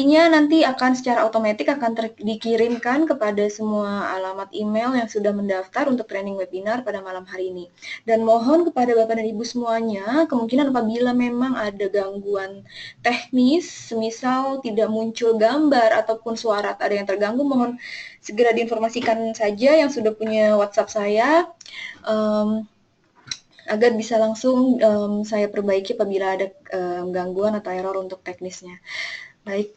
Intinya nanti akan secara otomatis akan dikirimkan kepada semua alamat email yang sudah mendaftar untuk training webinar pada malam hari ini. Dan mohon kepada Bapak dan Ibu semuanya, kemungkinan apabila memang ada gangguan teknis, semisal tidak muncul gambar ataupun suara ada yang terganggu, mohon segera diinformasikan saja yang sudah punya WhatsApp saya, agar bisa langsung saya perbaiki apabila ada gangguan atau error untuk teknisnya. Baik,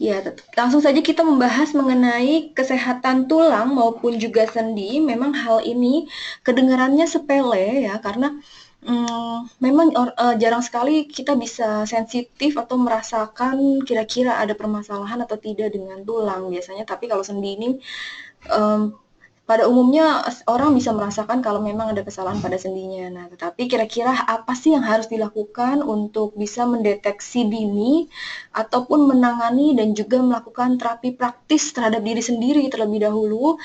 ya, langsung saja kita membahas mengenai kesehatan tulang maupun juga sendi. Memang hal ini kedengarannya sepele ya, karena memang jarang sekali kita bisa sensitif atau merasakan kira-kira ada permasalahan atau tidak dengan tulang biasanya. Tapi kalau sendi ini pada umumnya orang bisa merasakan kalau memang ada kesalahan pada sendinya. Nah, tetapi kira-kira apa sih yang harus dilakukan untuk bisa mendeteksi dini ataupun menangani dan juga melakukan terapi praktis terhadap diri sendiri terlebih dahulu?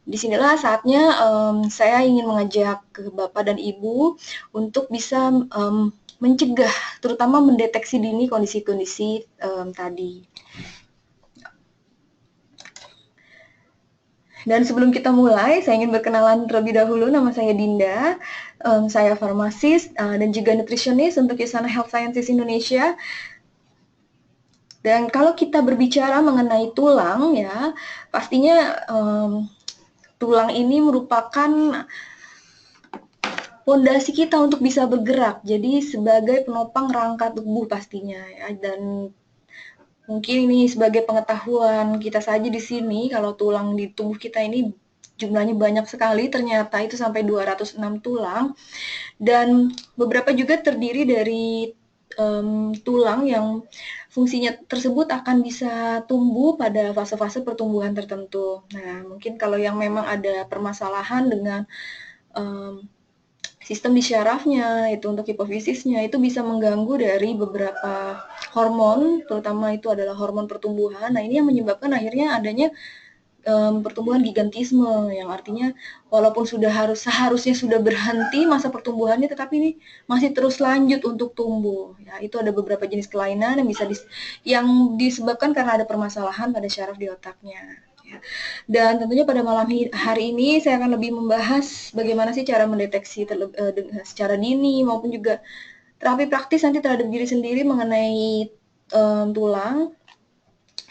Disinilah saatnya saya ingin mengajak ke Bapak dan Ibu untuk bisa mencegah, terutama mendeteksi dini kondisi-kondisi tadi. Dan sebelum kita mulai, saya ingin berkenalan terlebih dahulu. Nama saya Dinda, saya farmasis dan juga nutritionist untuk Yusana Health Sciences Indonesia. Dan kalau kita berbicara mengenai tulang, ya pastinya tulang ini merupakan fondasi kita untuk bisa bergerak. Jadi sebagai penopang rangka tubuh pastinya, ya. Dan mungkin ini sebagai pengetahuan kita saja di sini, kalau tulang di tubuh kita ini jumlahnya banyak sekali, ternyata itu sampai 206 tulang, dan beberapa juga terdiri dari tulang yang fungsinya tersebut akan bisa tumbuh pada fase-fase pertumbuhan tertentu. Nah, mungkin kalau yang memang ada permasalahan dengan sistem di syarafnya, itu untuk hipofisisnya, itu bisa mengganggu dari beberapa hormon, terutama itu adalah hormon pertumbuhan. Nah, ini yang menyebabkan akhirnya adanya pertumbuhan gigantisme, yang artinya walaupun seharusnya sudah berhenti masa pertumbuhannya, tetapi ini masih terus lanjut untuk tumbuh. Ya, itu ada beberapa jenis kelainan yang bisa yang disebabkan karena ada permasalahan pada syaraf di otaknya. Ya. Dan tentunya pada malam hari ini saya akan lebih membahas bagaimana sih cara mendeteksi secara dini maupun juga terapi praktis nanti terhadap diri sendiri mengenai tulang,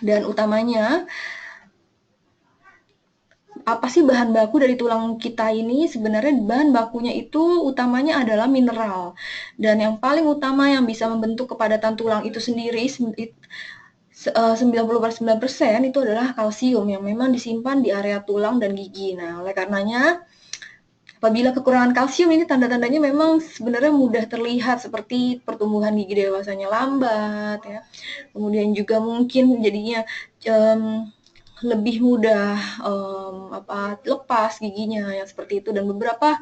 dan utamanya apa sih bahan baku dari tulang kita ini. Sebenarnya bahan bakunya itu utamanya adalah mineral, dan yang paling utama yang bisa membentuk kepadatan tulang itu sendiri 90% itu adalah kalsium yang memang disimpan di area tulang dan gigi. Nah, oleh karenanya apabila kekurangan kalsium ini tanda-tandanya memang sebenarnya mudah terlihat, seperti pertumbuhan gigi dewasanya lambat ya. Kemudian juga mungkin jadinya lebih mudah lepas giginya yang seperti itu, dan beberapa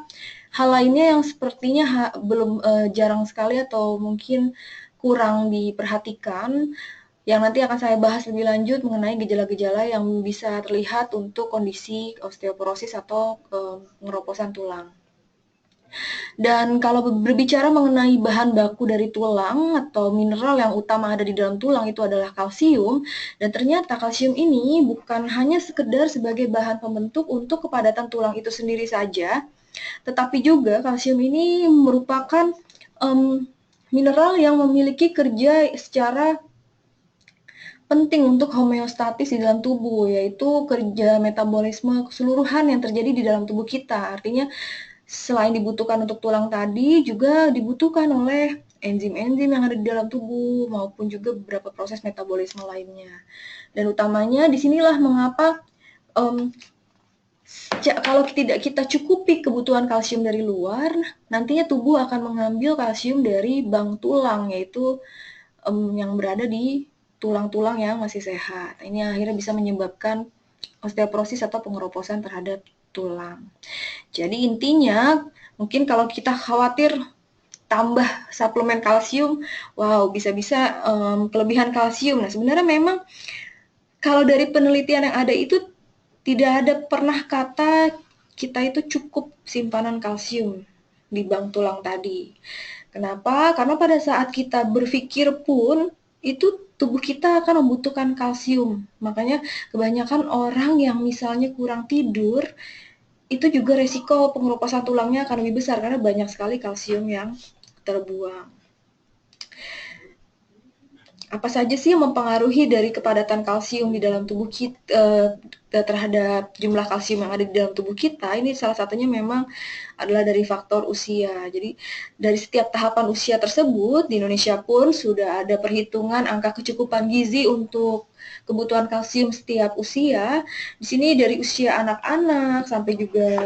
hal lainnya yang sepertinya belum jarang sekali atau mungkin kurang diperhatikan, yang nanti akan saya bahas lebih lanjut mengenai gejala-gejala yang bisa terlihat untuk kondisi osteoporosis atau pengeroposan tulang. Dan kalau berbicara mengenai bahan baku dari tulang atau mineral yang utama ada di dalam tulang itu adalah kalsium, dan ternyata kalsium ini bukan hanya sekedar sebagai bahan pembentuk untuk kepadatan tulang itu sendiri saja, tetapi juga kalsium ini merupakan mineral yang memiliki kerja secara penting untuk homeostatis di dalam tubuh, yaitu kerja metabolisme keseluruhan yang terjadi di dalam tubuh kita. Artinya selain dibutuhkan untuk tulang tadi, juga dibutuhkan oleh enzim-enzim yang ada di dalam tubuh maupun juga beberapa proses metabolisme lainnya. Dan utamanya disinilah mengapa kalau tidak kita cukupi kebutuhan kalsium dari luar, nantinya tubuh akan mengambil kalsium dari bank tulang, yaitu yang berada di tulang-tulang yang masih sehat. Ini akhirnya bisa menyebabkan osteoporosis atau pengeroposan terhadap tulang. Jadi intinya, mungkin kalau kita khawatir tambah suplemen kalsium, wow, bisa-bisa kelebihan kalsium. Nah, sebenarnya memang kalau dari penelitian yang ada itu tidak ada pernah kata kita itu cukup simpanan kalsium. di bank tulang tadi. Kenapa? Karena pada saat kita berpikir pun, itu tubuh kita akan membutuhkan kalsium. Makanya kebanyakan orang yang misalnya kurang tidur, itu juga resiko pengeroposan tulangnya akan lebih besar karena banyak sekali kalsium yang terbuang. Apa saja sih yang mempengaruhi dari kepadatan kalsium di dalam tubuh kita terhadap jumlah kalsium yang ada di dalam tubuh kita? Ini salah satunya memang adalah dari faktor usia. Jadi dari setiap tahapan usia tersebut di Indonesia pun sudah ada perhitungan angka kecukupan gizi untuk kebutuhan kalsium setiap usia. Di sini dari usia anak-anak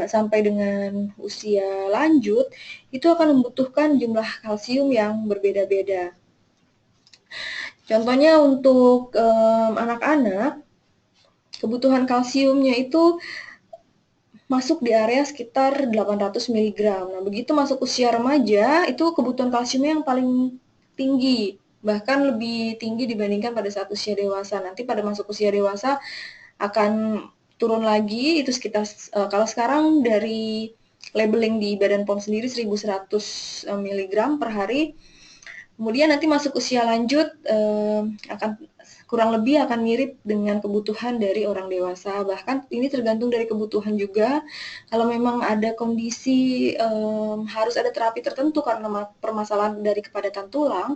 sampai dengan usia lanjut itu akan membutuhkan jumlah kalsium yang berbeda-beda. Contohnya untuk anak-anak, kebutuhan kalsiumnya itu masuk di area sekitar 800 mg. Nah, begitu masuk usia remaja, itu kebutuhan kalsiumnya yang paling tinggi, bahkan lebih tinggi dibandingkan pada saat usia dewasa. Nanti pada masuk usia dewasa akan turun lagi, itu sekitar, kalau sekarang dari labeling di Badan POM sendiri 1100 mg per hari. Kemudian nanti masuk usia lanjut akan kurang lebih akan mirip dengan kebutuhan dari orang dewasa. Bahkan ini tergantung dari kebutuhan juga. Kalau memang ada kondisi harus ada terapi tertentu karena permasalahan dari kepadatan tulang,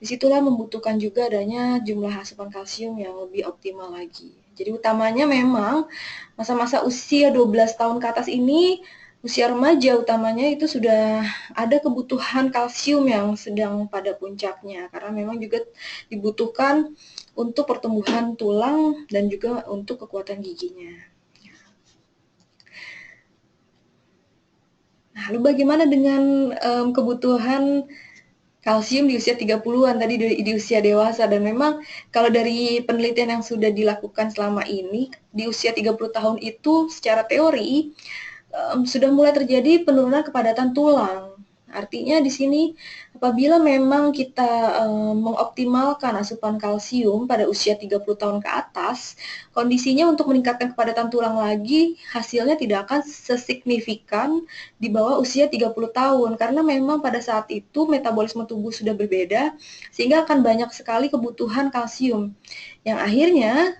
disitulah membutuhkan juga adanya jumlah asupan kalsium yang lebih optimal lagi. Jadi utamanya memang masa-masa usia 12 tahun ke atas ini, usia remaja utamanya itu sudah ada kebutuhan kalsium yang sedang pada puncaknya karena memang juga dibutuhkan untuk pertumbuhan tulang dan juga untuk kekuatan giginya. Nah, lalu bagaimana dengan kebutuhan kalsium di usia 30-an tadi di usia dewasa? Dan memang kalau dari penelitian yang sudah dilakukan selama ini di usia 30 tahun itu secara teori sudah mulai terjadi penurunan kepadatan tulang. Artinya di sini apabila memang kita mengoptimalkan asupan kalsium pada usia 30 tahun ke atas, kondisinya untuk meningkatkan kepadatan tulang lagi hasilnya tidak akan sesignifikan di bawah usia 30 tahun karena memang pada saat itu metabolisme tubuh sudah berbeda sehingga akan banyak sekali kebutuhan kalsium yang akhirnya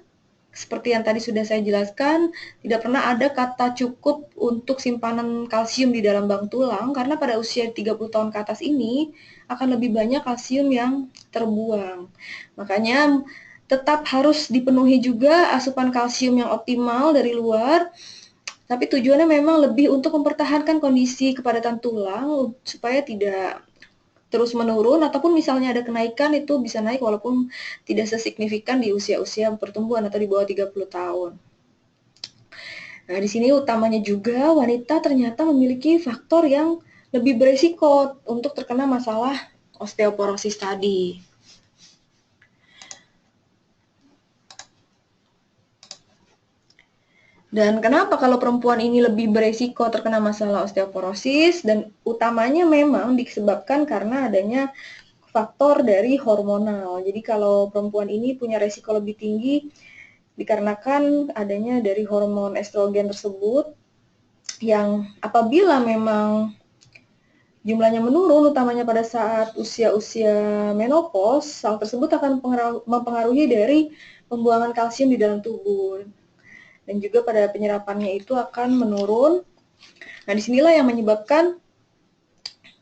seperti yang tadi sudah saya jelaskan, tidak pernah ada kata cukup untuk simpanan kalsium di dalam bank tulang karena pada usia 30 tahun ke atas ini akan lebih banyak kalsium yang terbuang. Makanya tetap harus dipenuhi juga asupan kalsium yang optimal dari luar, tapi tujuannya memang lebih untuk mempertahankan kondisi kepadatan tulang supaya tidak terus menurun ataupun misalnya ada kenaikan itu bisa naik walaupun tidak sesignifikan di usia-usia pertumbuhan atau di bawah 30 tahun. Nah, di sini utamanya juga wanita ternyata memiliki faktor yang lebih beresiko untuk terkena masalah osteoporosis tadi. Dan kenapa kalau perempuan ini lebih beresiko terkena masalah osteoporosis? Dan utamanya memang disebabkan karena adanya faktor dari hormonal. Jadi kalau perempuan ini punya resiko lebih tinggi dikarenakan adanya dari hormon estrogen tersebut yang apabila memang jumlahnya menurun utamanya pada saat usia-usia menopause, hal tersebut akan mempengaruhi dari pembuangan kalsium di dalam tubuh dan juga pada penyerapannya itu akan menurun. Nah, disinilah yang menyebabkan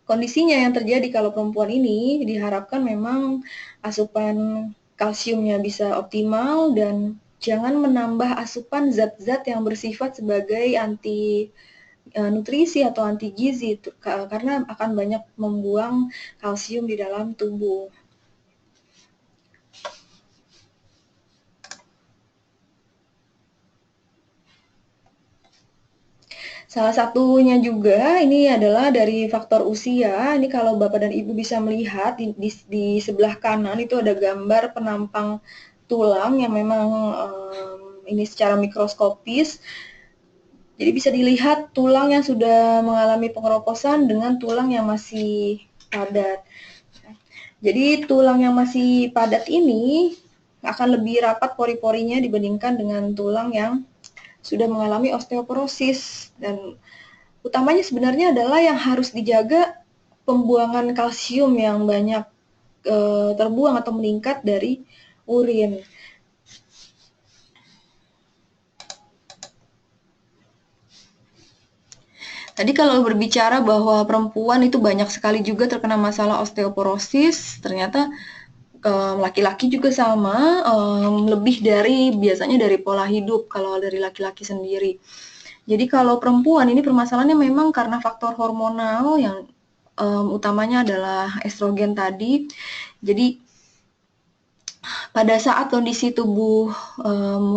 kondisinya yang terjadi kalau perempuan ini diharapkan memang asupan kalsiumnya bisa optimal dan jangan menambah asupan zat-zat yang bersifat sebagai anti nutrisi atau anti gizi karena akan banyak membuang kalsium di dalam tubuh. Salah satunya juga ini adalah dari faktor usia. Ini kalau Bapak dan Ibu bisa melihat di sebelah kanan itu ada gambar penampang tulang yang memang ini secara mikroskopis. Jadi bisa dilihat tulang yang sudah mengalami pengeroposan dengan tulang yang masih padat. Jadi tulang yang masih padat ini akan lebih rapat pori-porinya dibandingkan dengan tulang yang sudah mengalami osteoporosis dan utamanya sebenarnya adalah yang harus dijaga pembuangan kalsium yang banyak terbuang atau meningkat dari urin. Tadi kalau berbicara bahwa perempuan itu banyak sekali juga terkena masalah osteoporosis, ternyata laki-laki juga sama, lebih dari biasanya dari pola hidup kalau dari laki-laki sendiri. Jadi kalau perempuan ini permasalahannya memang karena faktor hormonal yang utamanya adalah estrogen tadi. Jadi pada saat kondisi tubuh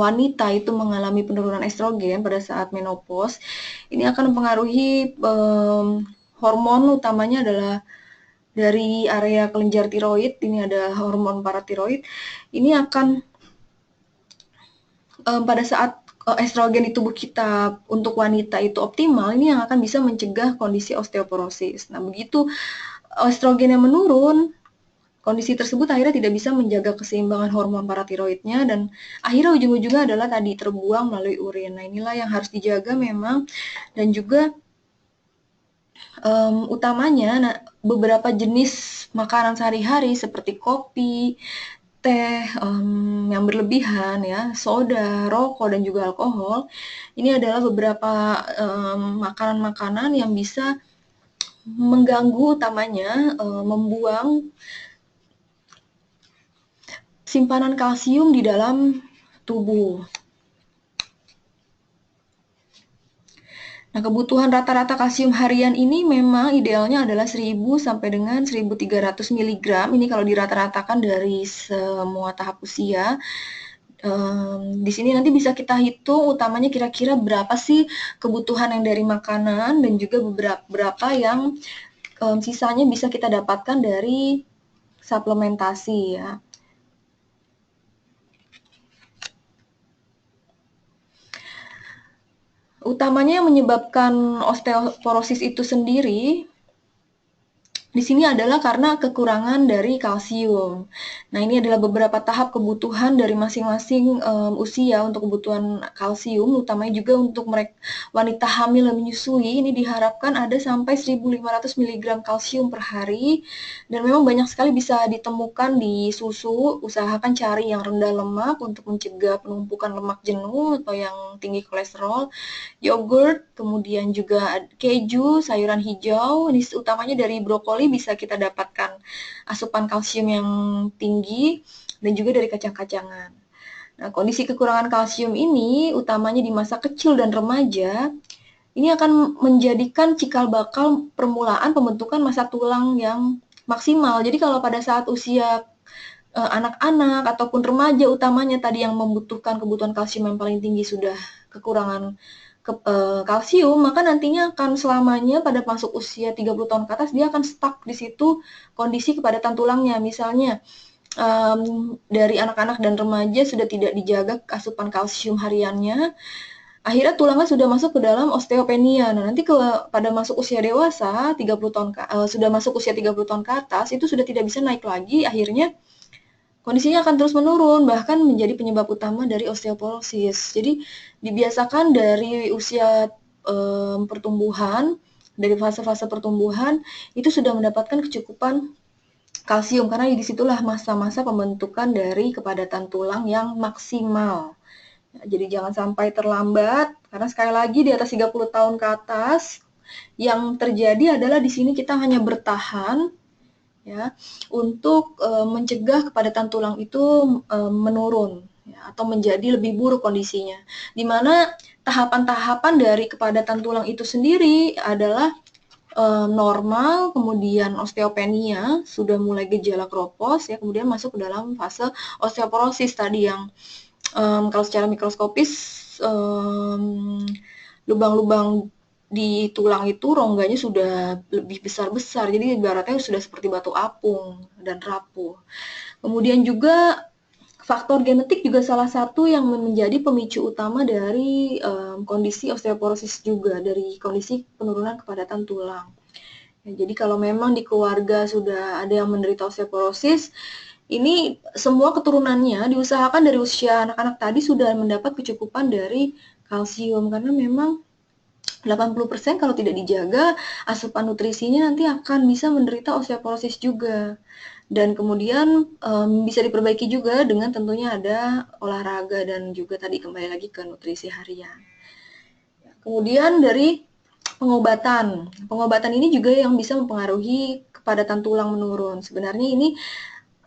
wanita itu mengalami penurunan estrogen pada saat menopause, ini akan mempengaruhi hormon utamanya adalah dari area kelenjar tiroid, ini ada hormon paratiroid, ini akan pada saat estrogen di tubuh kita untuk wanita itu optimal, ini yang akan bisa mencegah kondisi osteoporosis. Nah, begitu estrogen yang menurun, kondisi tersebut akhirnya tidak bisa menjaga keseimbangan hormon paratiroidnya dan akhirnya ujung-ujungnya adalah tadi terbuang melalui urin. Nah, inilah yang harus dijaga memang dan juga utamanya beberapa jenis makanan sehari-hari seperti kopi, teh yang berlebihan ya, soda, rokok dan juga alkohol. Ini adalah beberapa makanan-makanan yang bisa mengganggu utamanya membuang simpanan kalsium di dalam tubuh. Nah, kebutuhan rata-rata kalsium harian ini memang idealnya adalah 1000 sampai dengan 1300 mg. Ini kalau dirata-ratakan dari semua tahap usia. Di sini nanti bisa kita hitung utamanya kira-kira berapa sih kebutuhan yang dari makanan dan juga berapa yang sisanya bisa kita dapatkan dari suplementasi ya. Utamanya yang menyebabkan osteoporosis itu sendiri di sini adalah karena kekurangan dari kalsium. Nah, ini adalah beberapa tahap kebutuhan dari masing-masing usia untuk kebutuhan kalsium, utamanya juga untuk wanita hamil dan menyusui. Ini diharapkan ada sampai 1500 mg kalsium per hari, dan memang banyak sekali bisa ditemukan di susu. Usahakan cari yang rendah lemak untuk mencegah penumpukan lemak jenuh atau yang tinggi kolesterol. Yogurt, kemudian juga keju, sayuran hijau, ini utamanya dari brokoli bisa kita dapatkan asupan kalsium yang tinggi dan juga dari kacang-kacangan. Nah, kondisi kekurangan kalsium ini utamanya di masa kecil dan remaja, ini akan menjadikan cikal bakal permulaan pembentukan massa tulang yang maksimal. Jadi kalau pada saat usia anak-anak ataupun remaja utamanya tadi yang membutuhkan kebutuhan kalsium yang paling tinggi sudah kekurangan kalsium, maka nantinya akan selamanya pada masuk usia 30 tahun ke atas dia akan stuck di situ kondisi kepadatan tulangnya. Misalnya dari anak-anak dan remaja sudah tidak dijaga asupan kalsium hariannya, akhirnya tulangnya sudah masuk ke dalam osteopenia. Nah, nanti pada masuk usia dewasa 30 tahun sudah masuk usia 30 tahun ke atas itu sudah tidak bisa naik lagi, akhirnya kondisinya akan terus menurun, bahkan menjadi penyebab utama dari osteoporosis. Jadi dibiasakan dari usia pertumbuhan, dari fase-fase pertumbuhan, itu sudah mendapatkan kecukupan kalsium, karena disitulah masa-masa pembentukan dari kepadatan tulang yang maksimal. Jadi jangan sampai terlambat, karena sekali lagi di atas 30 tahun ke atas, yang terjadi adalah di sini kita hanya bertahan, ya, untuk mencegah kepadatan tulang itu menurun ya, atau menjadi lebih buruk kondisinya. Di mana tahapan-tahapan dari kepadatan tulang itu sendiri adalah normal, kemudian osteopenia, sudah mulai gejala kropos ya, kemudian masuk ke dalam fase osteoporosis tadi yang kalau secara mikroskopis lubang-lubang di tulang itu rongganya sudah lebih besar-besar, jadi ibaratnya sudah seperti batu apung dan rapuh. Kemudian juga faktor genetik juga salah satu yang menjadi pemicu utama dari kondisi osteoporosis juga, dari kondisi penurunan kepadatan tulang. Ya, jadi kalau memang di keluarga sudah ada yang menderita osteoporosis, ini semua keturunannya diusahakan dari usia anak-anak tadi sudah mendapat kecukupan dari kalsium, karena memang 80% kalau tidak dijaga, asupan nutrisinya nanti akan bisa menderita osteoporosis juga. Dan kemudian bisa diperbaiki juga dengan tentunya ada olahraga dan juga tadi kembali lagi ke nutrisi harian. Kemudian dari pengobatan. Pengobatan ini juga yang bisa mempengaruhi kepadatan tulang menurun. Sebenarnya ini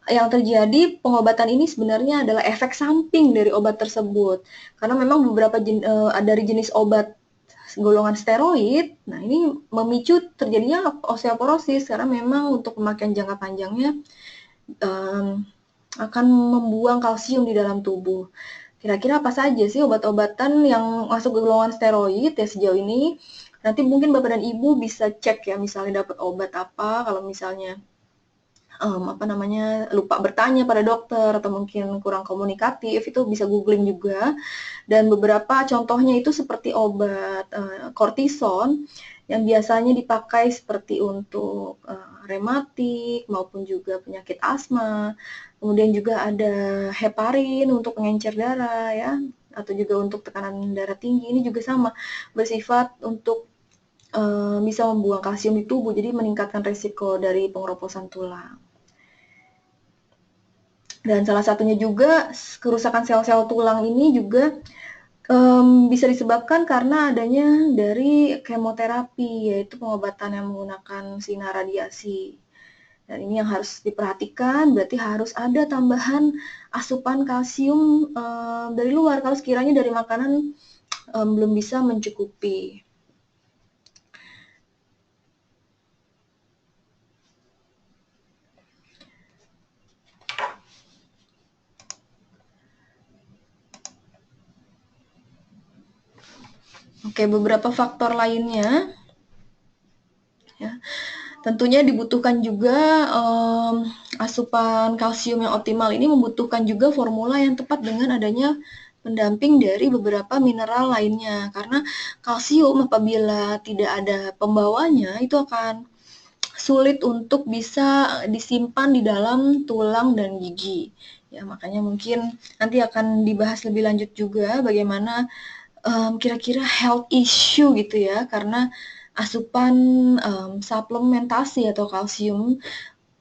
yang terjadi, pengobatan ini sebenarnya adalah efek samping dari obat tersebut. Karena memang beberapa dari jenis obat golongan steroid, nah ini memicu terjadinya osteoporosis karena memang untuk pemakaian jangka panjangnya akan membuang kalsium di dalam tubuh. Kira-kira apa saja sih obat-obatan yang masuk golongan steroid ya sejauh ini? Nanti mungkin Bapak dan Ibu bisa cek ya, misalnya dapat obat apa, kalau misalnya lupa bertanya pada dokter atau mungkin kurang komunikatif, itu bisa googling juga. Dan beberapa contohnya itu seperti obat kortison yang biasanya dipakai seperti untuk rematik maupun juga penyakit asma. Kemudian juga ada heparin untuk pengencer darah ya, atau juga untuk tekanan darah tinggi. Ini juga sama, bersifat untuk bisa membuang kalsium di tubuh, jadi meningkatkan risiko dari pengeroposan tulang. Dan salah satunya juga kerusakan sel-sel tulang ini juga bisa disebabkan karena adanya dari kemoterapi, yaitu pengobatan yang menggunakan sinar radiasi. Dan ini yang harus diperhatikan, berarti harus ada tambahan asupan kalsium dari luar, kalau sekiranya dari makanan belum bisa mencukupi. Oke, beberapa faktor lainnya ya. Tentunya dibutuhkan juga asupan kalsium yang optimal ini membutuhkan juga formula yang tepat dengan adanya pendamping dari beberapa mineral lainnya. Karena kalsium apabila tidak ada pembawanya itu akan sulit untuk bisa disimpan di dalam tulang dan gigi. Ya, makanya mungkin nanti akan dibahas lebih lanjut juga bagaimana kira-kira health issue gitu ya, karena asupan suplementasi atau kalsium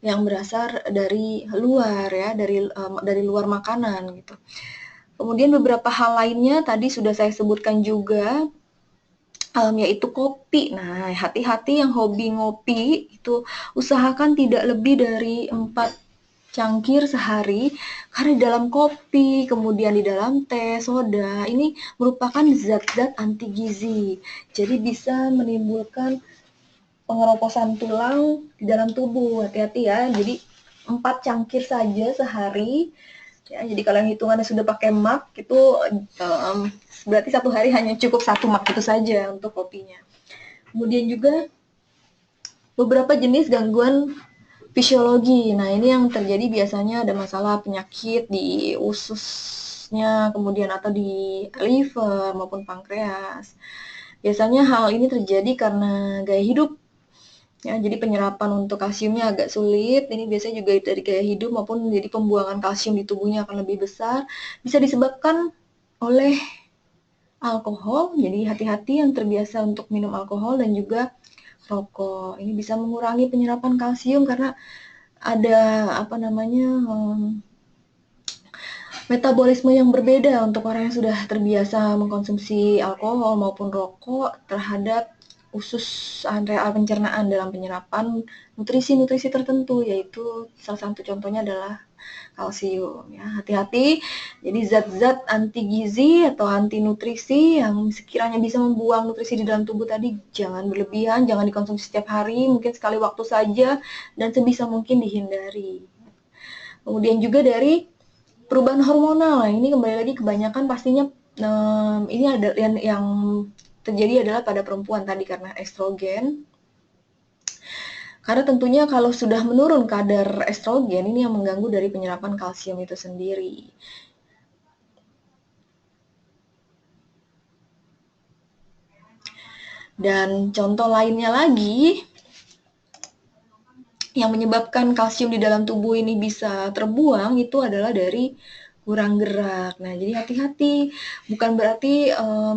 yang berasal dari luar ya, dari luar makanan gitu. Kemudian beberapa hal lainnya tadi sudah saya sebutkan juga, yaitu kopi. Nah, hati-hati yang hobi ngopi itu usahakan tidak lebih dari 4 cangkir sehari, karena di dalam kopi, kemudian di dalam teh, soda, ini merupakan zat-zat anti gizi. Jadi bisa menimbulkan pengeroposan tulang di dalam tubuh. Hati-hati ya. Jadi 4 cangkir saja sehari. Ya, jadi kalau yang hitungannya sudah pakai mak itu berarti satu hari hanya cukup 1 mak itu saja untuk kopinya. Kemudian juga beberapa jenis gangguan fisiologi. Nah, ini yang terjadi biasanya ada masalah penyakit di ususnya, kemudian atau di liver maupun pankreas. Biasanya hal ini terjadi karena gaya hidup. Ya, jadi penyerapan untuk kalsiumnya agak sulit. Ini biasanya juga dari gaya hidup maupun jadi pembuangan kalsium di tubuhnya akan lebih besar. Bisa disebabkan oleh alkohol. Jadi hati-hati yang terbiasa untuk minum alkohol dan juga rokok. Ini bisa mengurangi penyerapan kalsium karena ada metabolisme yang berbeda untuk orang yang sudah terbiasa mengkonsumsi alkohol maupun rokok terhadap usus areal pencernaan dalam penyerapan nutrisi-nutrisi tertentu, yaitu salah satu contohnya adalah kalsium ya. Hati-hati, jadi zat-zat anti gizi atau anti nutrisi yang sekiranya bisa membuang nutrisi di dalam tubuh tadi jangan berlebihan, jangan dikonsumsi setiap hari, mungkin sekali waktu saja dan sebisa mungkin dihindari. Kemudian juga dari perubahan hormonal. Nah, ini kembali lagi kebanyakan pastinya ini ada yang terjadi adalah pada perempuan tadi karena estrogen. Karena tentunya kalau sudah menurun kadar estrogen, ini yang mengganggu dari penyerapan kalsium itu sendiri. Dan contoh lainnya lagi, yang menyebabkan kalsium di dalam tubuh ini bisa terbuang, itu adalah dari kurang gerak. Nah, jadi hati-hati. Bukan berarti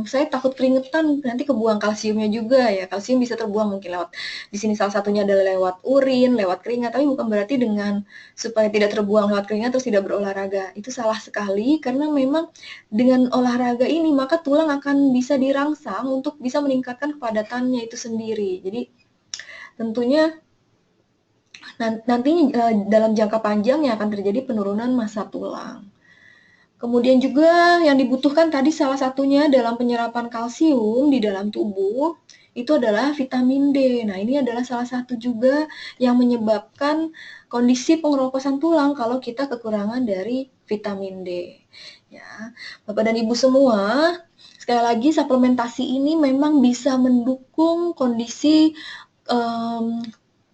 saya takut keringetan nanti kebuang kalsiumnya juga ya. Kalsium bisa terbuang mungkin lewat di sini salah satunya adalah lewat urin, lewat keringat, tapi bukan berarti dengan supaya tidak terbuang lewat keringat terus tidak berolahraga. Itu salah sekali karena memang dengan olahraga ini maka tulang akan bisa dirangsang untuk bisa meningkatkan kepadatannya itu sendiri. Jadi tentunya nantinya dalam jangka panjang yang akan terjadi penurunan massa tulang. Kemudian juga yang dibutuhkan tadi salah satunya dalam penyerapan kalsium di dalam tubuh itu adalah vitamin D. Nah, ini adalah salah satu juga yang menyebabkan kondisi pengeroposan tulang kalau kita kekurangan dari vitamin D. Ya, Bapak dan Ibu semua, sekali lagi suplementasi ini memang bisa mendukung kondisi um,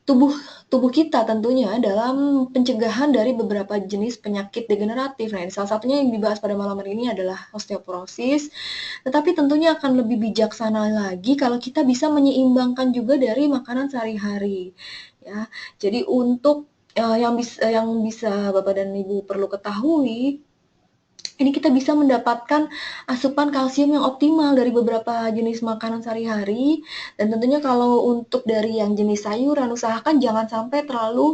tubuh tubuh kita tentunya dalam pencegahan dari beberapa jenis penyakit degeneratif. Nah, salah satunya yang dibahas pada malam hari ini adalah osteoporosis. Tetapi tentunya akan lebih bijaksana lagi kalau kita bisa menyeimbangkan juga dari makanan sehari-hari. Ya, jadi untuk yang bisa Bapak dan Ibu perlu ketahui ini kita bisa mendapatkan asupan kalsium yang optimal dari beberapa jenis makanan sehari-hari. Dan tentunya kalau untuk dari yang jenis sayuran, usahakan jangan sampai terlalu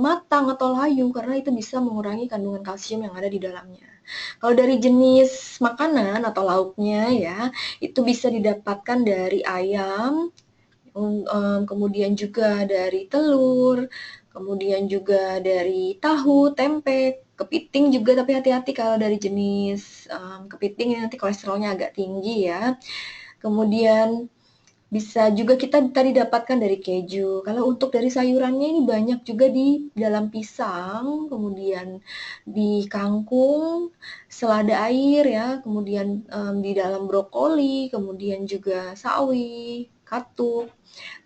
matang atau layu karena itu bisa mengurangi kandungan kalsium yang ada di dalamnya. Kalau dari jenis makanan atau lauknya ya, itu bisa didapatkan dari ayam, kemudian juga dari telur, kemudian juga dari tahu, tempe, kepiting juga, tapi hati-hati kalau dari jenis kepiting ini nanti kolesterolnya agak tinggi ya. Kemudian bisa juga kita tadi dapatkan dari keju. Kalau untuk dari sayurannya ini banyak juga di dalam pisang, kemudian di kangkung, selada air ya, kemudian di dalam brokoli, kemudian juga sawi, katuk.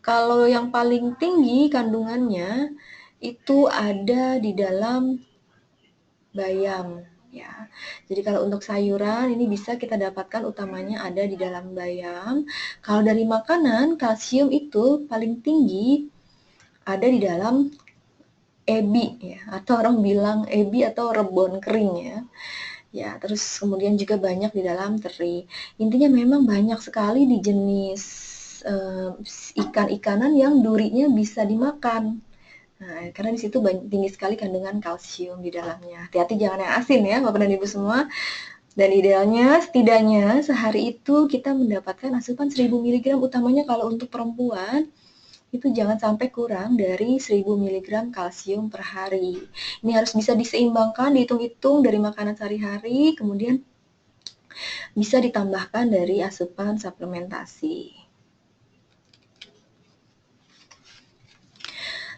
Kalau yang paling tinggi kandungannya itu ada di dalam bayam ya. Jadi kalau untuk sayuran ini bisa kita dapatkan utamanya ada di dalam bayam. Kalau dari makanan kalsium itu paling tinggi ada di dalam ebi ya atau orang bilang ebi atau rebon kering ya. Ya, terus kemudian juga banyak di dalam teri. Intinya memang banyak sekali di jenis ikan-ikanan yang durinya bisa dimakan. Nah, karena di situ tinggi sekali kandungan kalsium di dalamnya. Hati-hati jangan yang asin ya, Bapak dan Ibu semua. Dan idealnya setidaknya sehari itu kita mendapatkan asupan 1000 mg utamanya kalau untuk perempuan itu jangan sampai kurang dari 1000 mg kalsium per hari. Ini harus bisa diseimbangkan, dihitung-hitung dari makanan sehari-hari, kemudian bisa ditambahkan dari asupan suplementasi.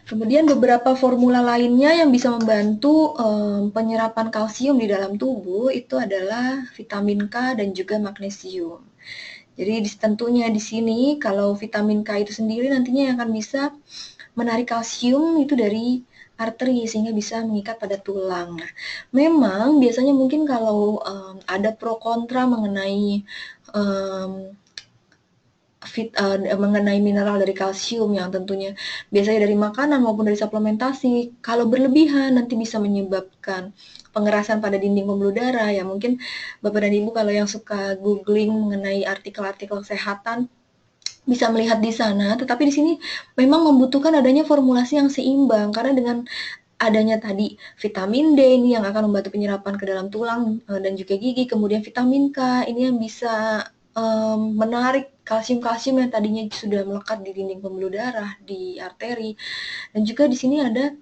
Kemudian beberapa formula lainnya yang bisa membantu penyerapan kalsium di dalam tubuh itu adalah vitamin K dan juga magnesium. Jadi tentunya di sini kalau vitamin K itu sendiri nantinya yang akan bisa menarik kalsium itu dari arteri sehingga bisa mengikat pada tulang. Nah, memang biasanya mungkin kalau ada pro kontra mengenai mengenai mineral dari kalsium yang tentunya biasanya dari makanan maupun dari suplementasi. Kalau berlebihan nanti bisa menyebabkan pengerasan pada dinding pembuluh darah ya. Mungkin Bapak dan Ibu kalau yang suka googling mengenai artikel-artikel kesehatan bisa melihat di sana, tetapi di sini memang membutuhkan adanya formulasi yang seimbang karena dengan adanya tadi vitamin D ini yang akan membantu penyerapan ke dalam tulang dan juga gigi, kemudian vitamin K ini yang bisa menarik kalsium-kalsium yang tadinya sudah melekat di dinding pembuluh darah, di arteri, dan juga di sini ada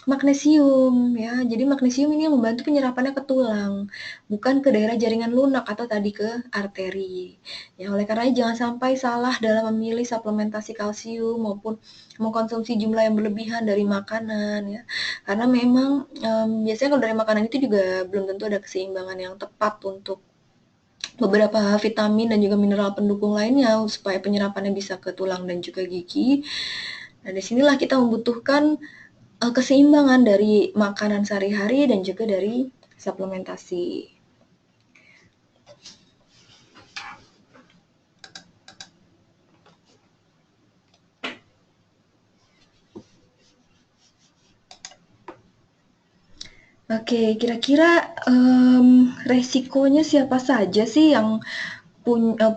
magnesium ya. Jadi magnesium ini yang membantu penyerapannya ke tulang, bukan ke daerah jaringan lunak atau tadi ke arteri. Ya, oleh karena jangan sampai salah dalam memilih suplementasi kalsium maupun mengkonsumsi jumlah yang berlebihan dari makanan ya. Karena memang biasanya kalau dari makanan itu juga belum tentu ada keseimbangan yang tepat untuk beberapa vitamin dan juga mineral pendukung lainnya supaya penyerapannya bisa ke tulang dan juga gigi. Nah, disinilah kita membutuhkan keseimbangan dari makanan sehari-hari dan juga dari suplementasi. Oke, kira-kira, resikonya siapa saja sih yang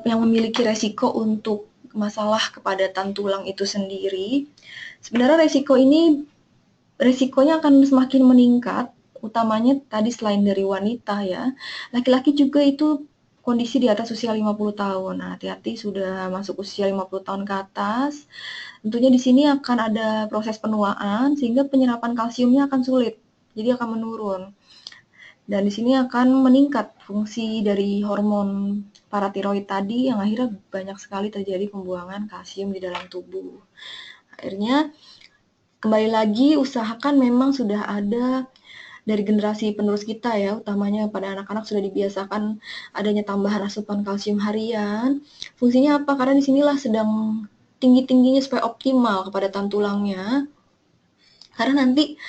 memiliki resiko untuk masalah kepadatan tulang itu sendiri? Sebenarnya resikonya akan semakin meningkat, utamanya tadi selain dari wanita ya, laki-laki juga itu kondisi di atas usia 50 tahun. Nah, hati-hati sudah masuk usia 50 tahun ke atas, tentunya di sini akan ada proses penuaan sehingga penyerapan kalsiumnya akan sulit, jadi akan menurun. Dan di sini akan meningkat fungsi dari hormon paratiroid tadi yang akhirnya banyak sekali terjadi pembuangan kalsium di dalam tubuh. Akhirnya kembali lagi usahakan memang sudah ada dari generasi penerus kita ya, utamanya pada anak-anak sudah dibiasakan adanya tambahan asupan kalsium harian. Fungsinya apa? Karena disinilah sedang tinggi-tingginya supaya optimal kepadatan tulangnya. Karena nanti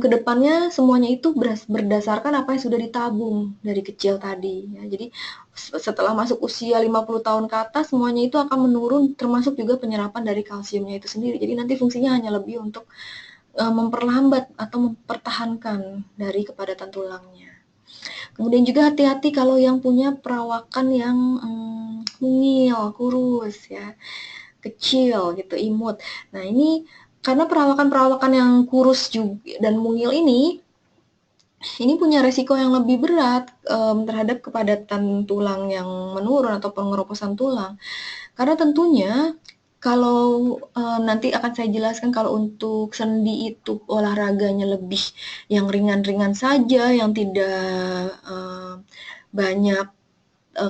ke depannya semuanya itu berdasarkan apa yang sudah ditabung dari kecil tadi ya. Jadi setelah masuk usia 50 tahun ke atas semuanya itu akan menurun termasuk juga penyerapan dari kalsiumnya itu sendiri. Jadi nanti fungsinya hanya lebih untuk memperlambat atau mempertahankan dari kepadatan tulangnya. Kemudian juga hati-hati kalau yang punya perawakan yang mungil, kurus ya, kecil gitu, imut. Nah ini karena perawakan-perawakan yang kurus juga dan mungil ini punya resiko yang lebih berat terhadap kepadatan tulang yang menurun atau pengeroposan tulang. Karena tentunya kalau nanti akan saya jelaskan kalau untuk sendi itu olahraganya lebih yang ringan-ringan saja, yang tidak banyak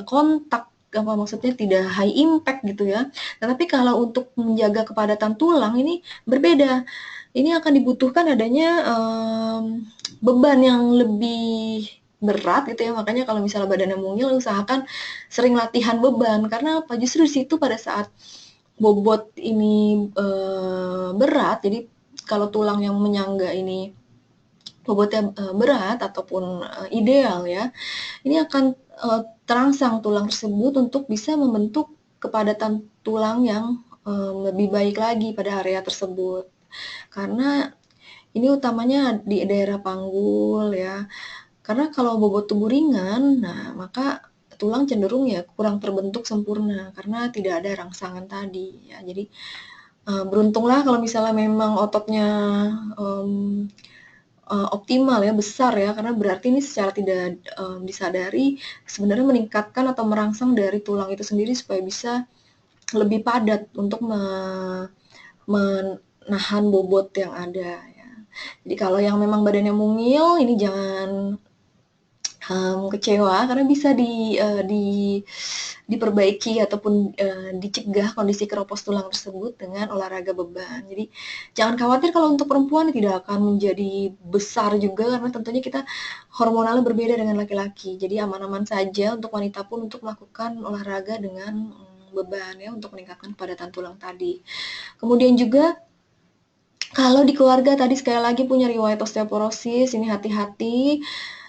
kontak, apa maksudnya tidak high impact gitu ya. Tetapi kalau untuk menjaga kepadatan tulang ini berbeda. Ini akan dibutuhkan adanya beban yang lebih berat gitu ya. Makanya kalau misalnya badannya mungil usahakan sering latihan beban karena apa? Justru di situ pada saat bobot ini berat, jadi kalau tulang yang menyangga ini bobotnya berat ataupun ideal ya, ini akan terangsang tulang tersebut untuk bisa membentuk kepadatan tulang yang lebih baik lagi pada area tersebut. Karena ini utamanya di daerah panggul ya. Karena kalau bobot tubuh ringan, nah maka tulang cenderung ya kurang terbentuk sempurna karena tidak ada rangsangan tadi ya. Jadi beruntunglah kalau misalnya memang ototnya um, optimal ya, besar ya, karena berarti ini secara tidak disadari sebenarnya meningkatkan atau merangsang dari tulang itu sendiri supaya bisa lebih padat untuk menahan bobot yang ada ya. Jadi kalau yang memang badannya mungil ini jangan kecewa karena bisa diperbaiki ataupun dicegah kondisi keropos tulang tersebut dengan olahraga beban. Jadi jangan khawatir kalau untuk perempuan tidak akan menjadi besar juga karena tentunya kita hormonalnya berbeda dengan laki-laki. Jadi aman-aman saja untuk wanita pun untuk melakukan olahraga dengan beban ya untuk meningkatkan kepadatan tulang tadi. Kemudian juga kalau di keluarga tadi sekali lagi punya riwayat osteoporosis, ini hati-hati.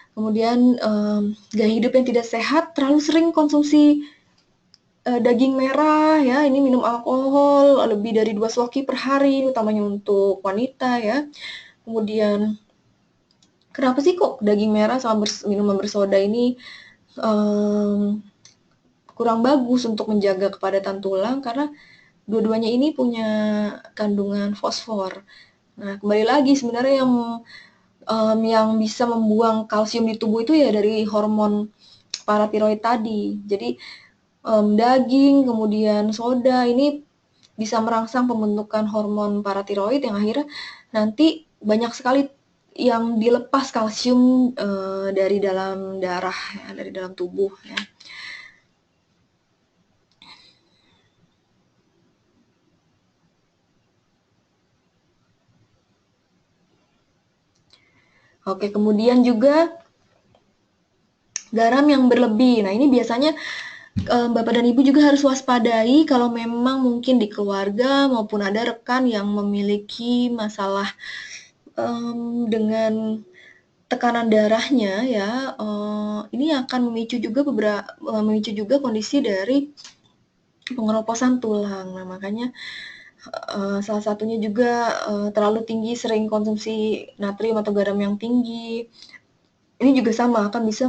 Kemudian gaya hidup yang tidak sehat, terlalu sering konsumsi daging merah ya, ini minum alkohol lebih dari 2 sloki per hari, utamanya untuk wanita ya. Kemudian kenapa sih kok daging merah sama minuman bersoda ini kurang bagus untuk menjaga kepadatan tulang karena dua-duanya ini punya kandungan fosfor. Nah, kembali lagi sebenarnya yang bisa membuang kalsium di tubuh itu ya dari hormon paratiroid tadi. Jadi daging, kemudian soda ini bisa merangsang pembentukan hormon paratiroid yang akhirnya nanti banyak sekali yang dilepas kalsium dari dalam darah ya, dari dalam tubuh ya. Oke, kemudian juga garam yang berlebih. Nah, ini biasanya Bapak dan Ibu juga harus waspadai kalau memang mungkin di keluarga maupun ada rekan yang memiliki masalah dengan tekanan darahnya ya, ini akan memicu juga kondisi dari pengeroposan tulang. Nah, makanya Salah satunya juga terlalu tinggi, sering konsumsi natrium atau garam yang tinggi. Ini juga sama, akan bisa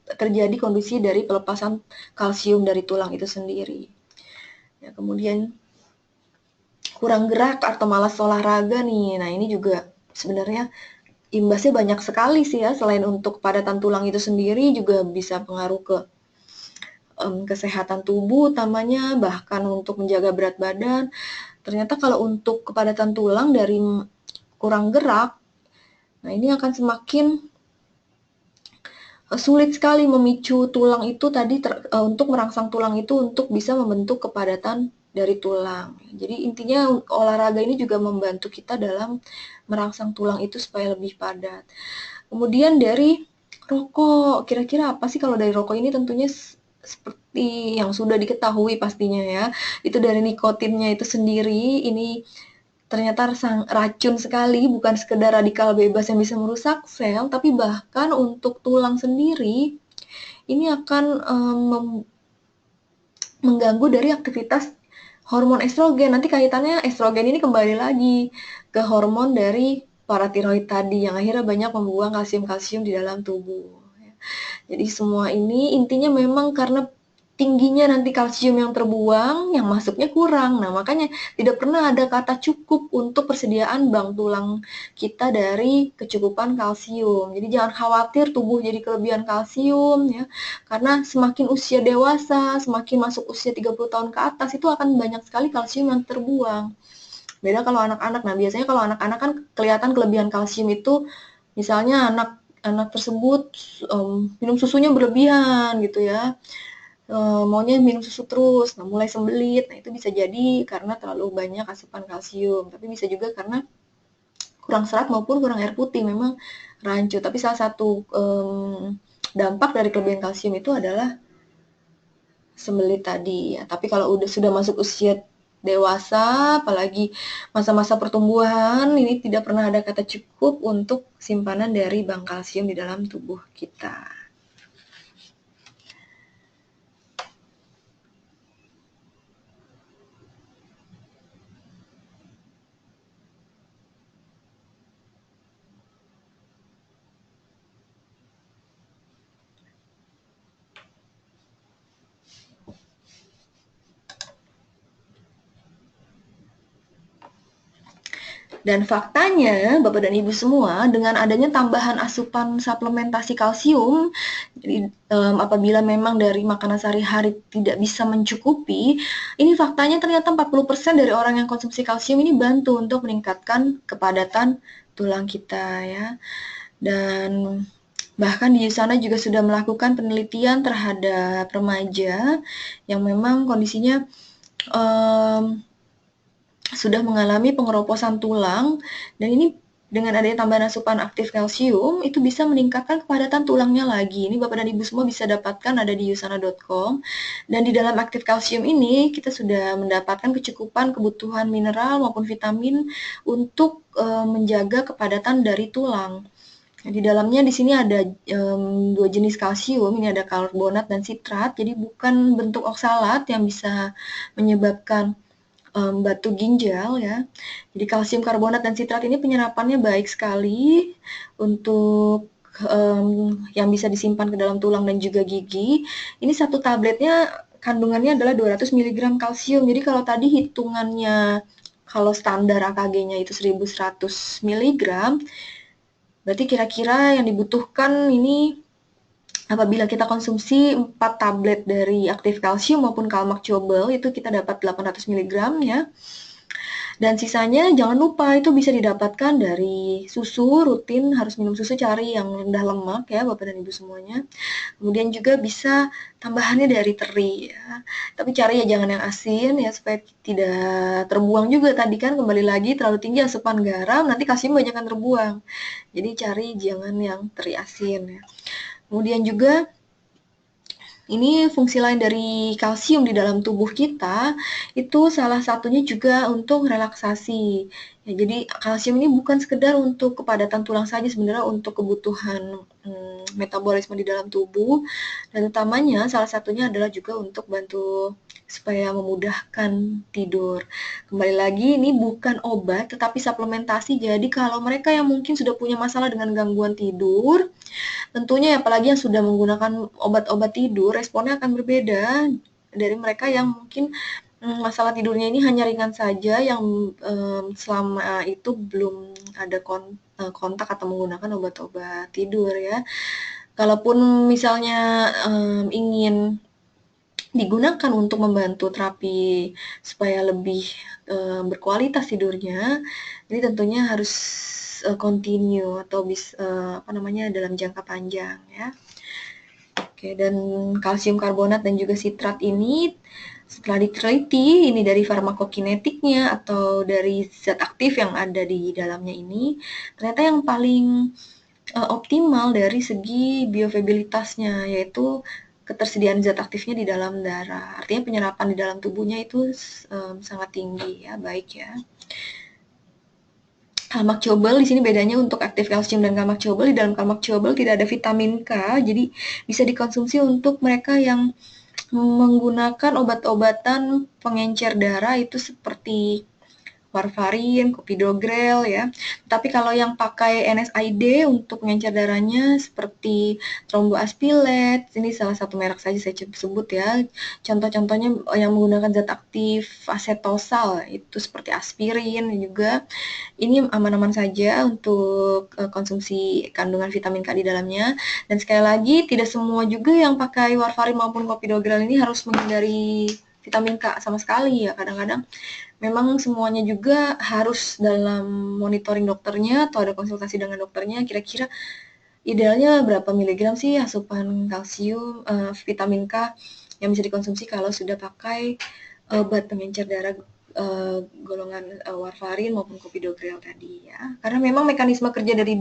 terjadi kondisi dari pelepasan kalsium dari tulang itu sendiri. Ya, kemudian kurang gerak atau malas olahraga nih. Nah, ini juga sebenarnya imbasnya banyak sekali sih ya. Selain untuk kepadatan tulang itu sendiri, juga bisa pengaruh ke kesehatan tubuh utamanya, bahkan untuk menjaga berat badan. Ternyata kalau untuk kepadatan tulang dari kurang gerak, nah ini akan semakin sulit sekali memicu tulang itu tadi untuk merangsang tulang itu untuk bisa membentuk kepadatan dari tulang. Jadi intinya olahraga ini juga membantu kita dalam merangsang tulang itu supaya lebih padat. Kemudian dari rokok, kira-kira apa sih kalau dari rokok ini? Tentunya seperti yang sudah diketahui pastinya ya, itu dari nikotinnya itu sendiri, ini ternyata racun sekali, bukan sekedar radikal bebas yang bisa merusak sel, tapi bahkan untuk tulang sendiri, ini akan mengganggu dari aktivitas hormon estrogen. Nanti kaitannya estrogen ini kembali lagi ke hormon dari paratiroid tadi, yang akhirnya banyak membuang kalsium-kalsium di dalam tubuh. Jadi semua ini intinya memang karena tingginya nanti kalsium yang terbuang, yang masuknya kurang. Nah, makanya tidak pernah ada kata cukup untuk persediaan bank tulang kita dari kecukupan kalsium. Jadi jangan khawatir tubuh jadi kelebihan kalsium ya. Karena semakin usia dewasa, semakin masuk usia 30 tahun ke atas, itu akan banyak sekali kalsium yang terbuang. Beda kalau anak-anak. Nah, biasanya kalau anak-anak kan kelihatan kelebihan kalsium itu, misalnya anak tersebut minum susunya berlebihan gitu ya, maunya minum susu terus, nah mulai sembelit. Nah itu bisa jadi karena terlalu banyak asupan kalsium, tapi bisa juga karena kurang serat maupun kurang air putih, memang rancu. Tapi salah satu dampak dari kelebihan kalsium itu adalah sembelit tadi ya. Tapi kalau sudah masuk usia dewasa, apalagi masa-masa pertumbuhan, ini tidak pernah ada kata cukup untuk simpanan dari bank kalsium di dalam tubuh kita. Dan faktanya, Bapak dan Ibu semua, dengan adanya tambahan asupan suplementasi kalsium, jadi apabila memang dari makanan sehari-hari tidak bisa mencukupi, ini faktanya ternyata 40% dari orang yang konsumsi kalsium ini bantu untuk meningkatkan kepadatan tulang kita ya. Dan bahkan di sana juga sudah melakukan penelitian terhadap remaja yang memang kondisinya sudah mengalami pengeroposan tulang, dan ini dengan adanya tambahan asupan aktif kalsium itu bisa meningkatkan kepadatan tulangnya lagi. Ini Bapak dan Ibu semua bisa dapatkan, ada di usana.com. Dan di dalam aktif kalsium ini kita sudah mendapatkan kecukupan kebutuhan mineral maupun vitamin untuk menjaga kepadatan dari tulang. Di dalamnya di sini ada dua jenis kalsium, ini ada karbonat dan sitrat. Jadi bukan bentuk oksalat yang bisa menyebabkan batu ginjal ya. Jadi kalsium karbonat dan sitrat ini penyerapannya baik sekali untuk yang bisa disimpan ke dalam tulang dan juga gigi. Ini satu tabletnya kandungannya adalah 200 mg kalsium. Jadi kalau tadi hitungannya, kalau standar AKG-nya itu 1100 mg, berarti kira-kira yang dibutuhkan ini apabila kita konsumsi 4 tablet dari aktif kalsium maupun Calmax Chewable, itu kita dapat 800 mg ya. Dan sisanya jangan lupa itu bisa didapatkan dari susu, rutin harus minum susu, cari yang rendah lemak ya Bapak dan Ibu semuanya. Kemudian juga bisa tambahannya dari teri ya. Tapi cari ya jangan yang asin ya, supaya tidak terbuang juga tadi kan, kembali lagi terlalu tinggi asupan garam, nanti kalsium banyak yang terbuang. Jadi cari jangan yang teri asin ya. Kemudian juga ini fungsi lain dari kalsium di dalam tubuh kita, itu salah satunya juga untuk relaksasi. Ya, jadi kalsium ini bukan sekedar untuk kepadatan tulang saja, sebenarnya untuk kebutuhan metabolisme di dalam tubuh, dan utamanya salah satunya adalah juga untuk bantu supaya memudahkan tidur. Kembali lagi, ini bukan obat tetapi suplementasi. Jadi kalau mereka yang mungkin sudah punya masalah dengan gangguan tidur, tentunya apalagi yang sudah menggunakan obat-obat tidur, responnya akan berbeda dari mereka yang mungkin masalah tidurnya ini hanya ringan saja, yang selama itu belum ada kontak atau menggunakan obat-obat tidur ya. Kalaupun misalnya ingin digunakan untuk membantu terapi supaya lebih berkualitas tidurnya, ini tentunya harus continue atau dalam jangka panjang ya. Oke, dan kalsium karbonat dan juga sitrat ini setelah diteliti ini dari farmakokinetiknya atau dari zat aktif yang ada di dalamnya ini, ternyata yang paling optimal dari segi bioavailabilitasnya, yaitu ketersediaan zat aktifnya di dalam darah. Artinya penyerapan di dalam tubuhnya itu sangat tinggi ya, baik ya. Kalmak chewable di sini bedanya untuk aktif kalsium dan kalmak chewable. Di dalam kalmak chewable tidak ada vitamin K, jadi bisa dikonsumsi untuk mereka yang menggunakan obat-obatan pengencer darah itu seperti warfarin, clopidogrel ya. Tapi kalau yang pakai NSAID untuk pengencer darahnya seperti thromboaspilate, ini salah satu merek saja saya sebut ya. Contoh-contohnya yang menggunakan zat aktif asetosal itu seperti aspirin juga. Ini aman-aman saja untuk konsumsi kandungan vitamin K di dalamnya. Dan sekali lagi tidak semua juga yang pakai warfarin maupun clopidogrel ini harus menghindari vitamin K sama sekali ya. Kadang-kadang memang semuanya juga harus dalam monitoring dokternya atau ada konsultasi dengan dokternya, kira-kira idealnya berapa miligram sih asupan kalsium, vitamin K yang bisa dikonsumsi kalau sudah pakai obat pengencer darah golongan warfarin maupun clopidogrel tadi ya. Karena memang mekanisme kerja dari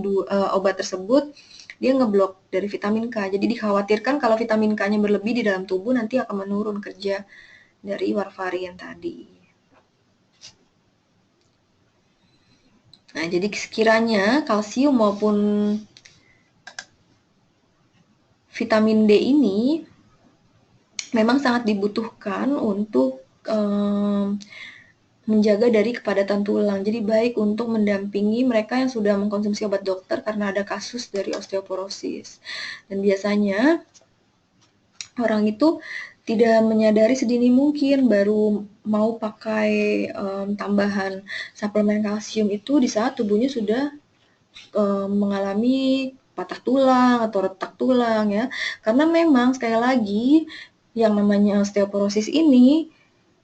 obat tersebut dia ngeblok dari vitamin K. Jadi dikhawatirkan kalau vitamin K-nya berlebih di dalam tubuh nanti akan menurun kerja dari warfarin tadi. Nah, jadi sekiranya kalsium maupun vitamin D ini memang sangat dibutuhkan untuk menjaga dari kepadatan tulang. Jadi baik untuk mendampingi mereka yang sudah mengkonsumsi obat dokter karena ada kasus dari osteoporosis. Dan biasanya orang itu tidak menyadari sedini mungkin, baru mau pakai tambahan suplemen kalsium itu di saat tubuhnya sudah mengalami patah tulang atau retak tulang ya. Karena memang sekali lagi yang namanya osteoporosis ini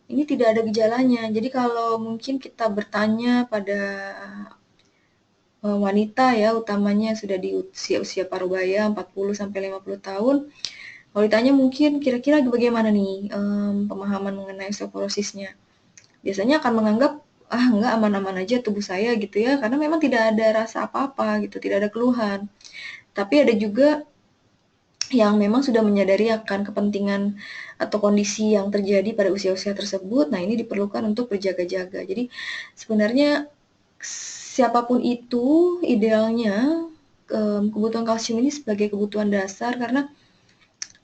tidak ada gejalanya. Jadi kalau mungkin kita bertanya pada wanita ya, utamanya sudah di usia parubaya 40 sampai 50 tahun, kalau ditanya mungkin kira-kira bagaimana nih pemahaman mengenai osteoporosisnya. Biasanya akan menganggap enggak, aman-aman aja tubuh saya gitu ya, karena memang tidak ada rasa apa-apa gitu, tidak ada keluhan. Tapi ada juga yang memang sudah menyadari akan kepentingan atau kondisi yang terjadi pada usia-usia tersebut. Nah, ini diperlukan untuk berjaga-jaga. Jadi sebenarnya siapapun itu idealnya kebutuhan kalsium ini sebagai kebutuhan dasar karena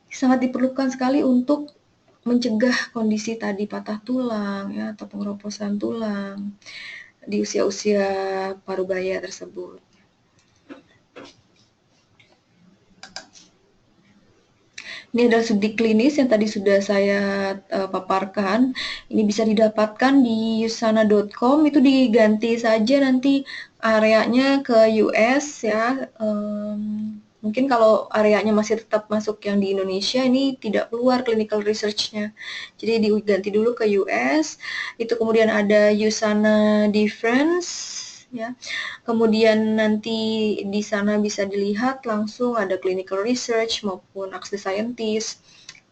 sangat diperlukan sekali untuk mencegah kondisi tadi patah tulang ya atau pengeroposan tulang di usia-usia parubaya tersebut. Ini adalah studi klinis yang tadi sudah saya paparkan. Ini bisa didapatkan di usana.com, itu diganti saja nanti areanya ke US ya. Mungkin kalau areanya masih tetap masuk yang di Indonesia, ini tidak keluar clinical research-nya. Jadi diganti dulu ke US, itu kemudian ada Usana Difference, ya. Kemudian nanti di sana bisa dilihat langsung ada clinical research maupun ask the scientist.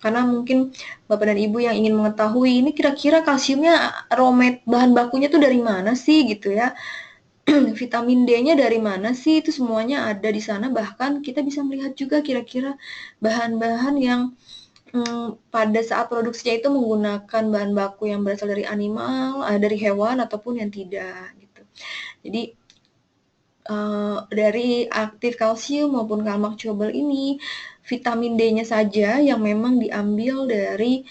Karena mungkin Bapak dan Ibu yang ingin mengetahui ini kira-kira kalsiumnya bahan bakunya tuh dari mana sih gitu ya. Vitamin D-nya dari mana sih, itu semuanya ada di sana. Bahkan kita bisa melihat juga kira-kira bahan-bahan yang pada saat produksinya itu menggunakan bahan baku yang berasal dari animal, dari hewan ataupun yang tidak gitu. Jadi dari aktif kalsium maupun kalmak chewable ini, vitamin D-nya saja yang memang diambil dari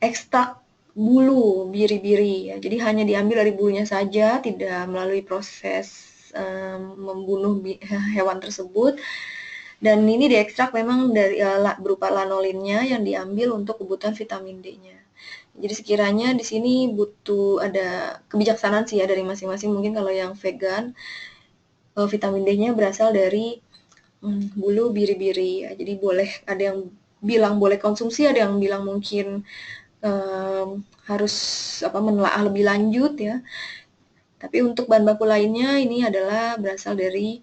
ekstrak bulu biri-biri ya. Jadi hanya diambil dari bulunya saja, tidak melalui proses membunuh hewan tersebut. Dan ini diekstrak memang dari berupa lanolinnya yang diambil untuk kebutuhan vitamin D-nya. Jadi sekiranya di sini butuh ada kebijaksanaan sih ya dari masing-masing. Mungkin kalau yang vegan, vitamin D-nya berasal dari bulu biri-biri ya. Jadi boleh, ada yang bilang boleh konsumsi, ada yang bilang mungkin harus menelaah lebih lanjut ya. Tapi untuk bahan baku lainnya ini adalah berasal dari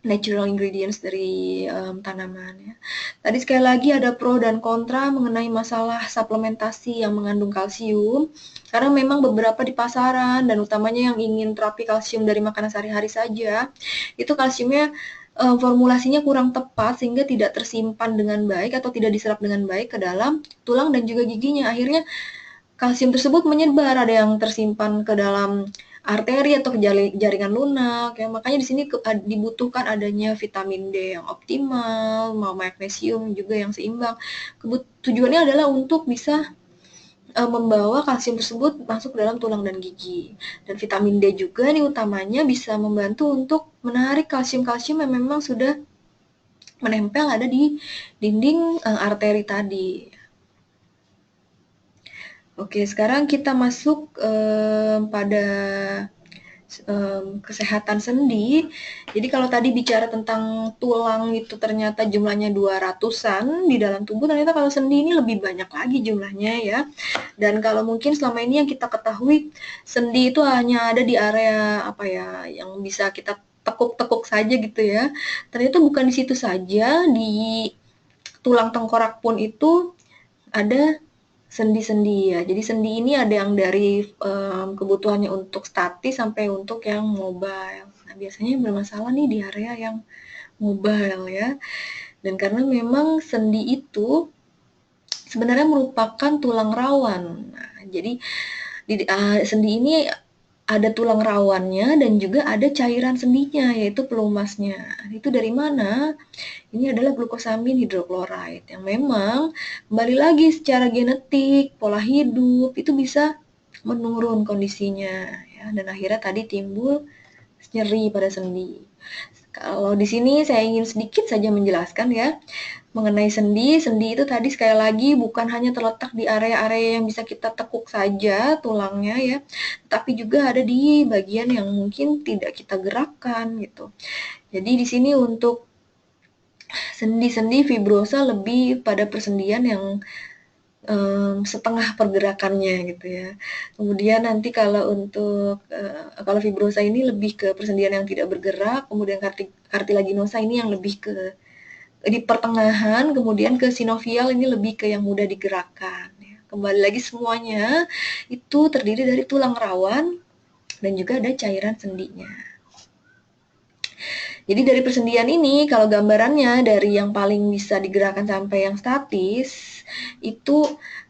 natural ingredients dari tanaman ya. Tadi sekali lagi ada pro dan kontra mengenai masalah suplementasi yang mengandung kalsium. Karena memang beberapa di pasaran dan utamanya yang ingin terapi kalsium dari makanan sehari-hari saja, itu kalsiumnya formulasinya kurang tepat sehingga tidak tersimpan dengan baik atau tidak diserap dengan baik ke dalam tulang dan juga giginya. Akhirnya kalsium tersebut menyebar, ada yang tersimpan ke dalam arteri atau ke jaringan lunak ya. Makanya di sini dibutuhkan adanya vitamin D yang optimal, magnesium juga yang seimbang. Tujuannya adalah untuk bisa membawa kalsium tersebut masuk ke dalam tulang dan gigi. Dan vitamin D juga nih utamanya bisa membantu untuk menarik kalsium-kalsium yang memang sudah menempel ada di dinding arteri tadi. Oke, sekarang kita masuk pada kesehatan sendi. Jadi kalau tadi bicara tentang tulang itu ternyata jumlahnya 200-an di dalam tubuh, ternyata kalau sendi ini lebih banyak lagi jumlahnya ya. Dan kalau mungkin selama ini yang kita ketahui, sendi itu hanya ada di area yang bisa kita tekuk-tekuk saja gitu ya. Ternyata bukan di situ saja, di tulang tengkorak pun itu ada sendi-sendi ya. Jadi sendi ini ada yang dari kebutuhannya untuk statis sampai untuk yang mobile. Nah, biasanya bermasalah nih di area yang mobile ya. Dan karena memang sendi itu sebenarnya merupakan tulang rawan. Nah, jadi sendi ini ada tulang rawannya dan juga ada cairan sendinya, yaitu pelumasnya. Itu dari mana? Ini adalah glukosamin hidroklorid yang memang kembali lagi secara genetik, pola hidup itu bisa menurun kondisinya ya, dan akhirnya tadi timbul nyeri pada sendi. Kalau di sini saya ingin sedikit saja menjelaskan ya mengenai sendi. Sendi itu tadi sekali lagi bukan hanya terletak di area-area yang bisa kita tekuk saja tulangnya ya, tapi juga ada di bagian yang mungkin tidak kita gerakkan gitu. Jadi di sini untuk sendi-sendi fibrosa lebih pada persendian yang setengah pergerakannya gitu ya. Kemudian nanti kalau untuk kalau fibrosa ini lebih ke persendian yang tidak bergerak, kemudian cartilaginosa ini yang lebih ke di pertengahan, kemudian ke sinovial ini lebih ke yang mudah digerakkan ya. Kembali lagi semuanya itu terdiri dari tulang rawan dan juga ada cairan sendinya. Jadi dari persendian ini, kalau gambarannya dari yang paling bisa digerakkan sampai yang statis, itu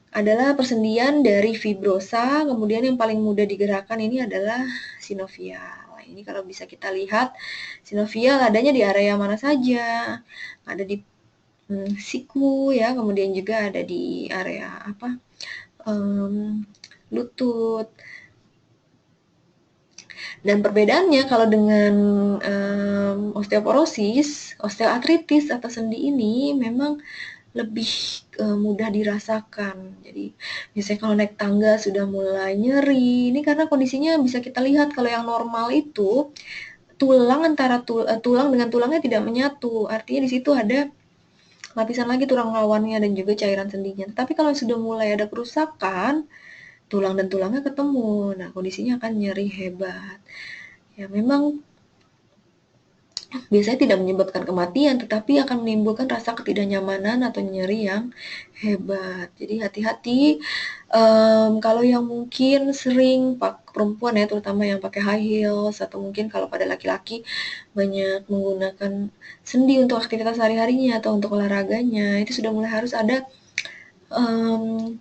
adalah persendian dari fibrosa, kemudian yang paling mudah digerakkan ini adalah sinovial. Ini kalau bisa kita lihat, sinovial adanya di area mana saja, ada di siku ya, kemudian juga ada di area lutut. Dan perbedaannya kalau dengan osteoporosis, osteoartritis atau sendi ini memang lebih mudah dirasakan. Jadi biasanya kalau naik tangga sudah mulai nyeri. Ini karena kondisinya bisa kita lihat kalau yang normal itu tulang antara tulang dengan tulangnya tidak menyatu. Artinya di situ ada lapisan lagi tulang rawannya dan juga cairan sendinya. Tapi kalau sudah mulai ada kerusakan, tulang dan tulangnya ketemu. Nah, kondisinya akan nyeri hebat. Ya, memang biasanya tidak menyebabkan kematian, tetapi akan menimbulkan rasa ketidaknyamanan atau nyeri yang hebat. Jadi hati-hati kalau yang mungkin sering perempuan ya, terutama yang pakai high heels atau mungkin kalau pada laki-laki banyak menggunakan sendi untuk aktivitas sehari-harinya atau untuk olahraganya, itu sudah mulai harus ada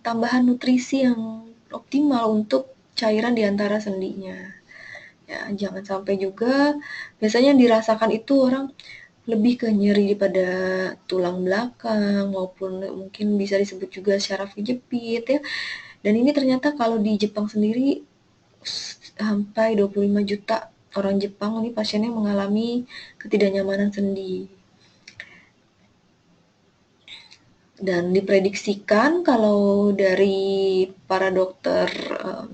tambahan nutrisi yang optimal untuk cairan di antara sendinya. Ya, jangan sampai juga biasanya dirasakan itu orang lebih ke nyeri pada tulang belakang maupun mungkin bisa disebut juga syaraf kejepit ya. Dan ini ternyata kalau di Jepang sendiri sampai 25 juta orang Jepang ini pasiennya mengalami ketidaknyamanan sendi. Dan diprediksikan kalau dari para dokter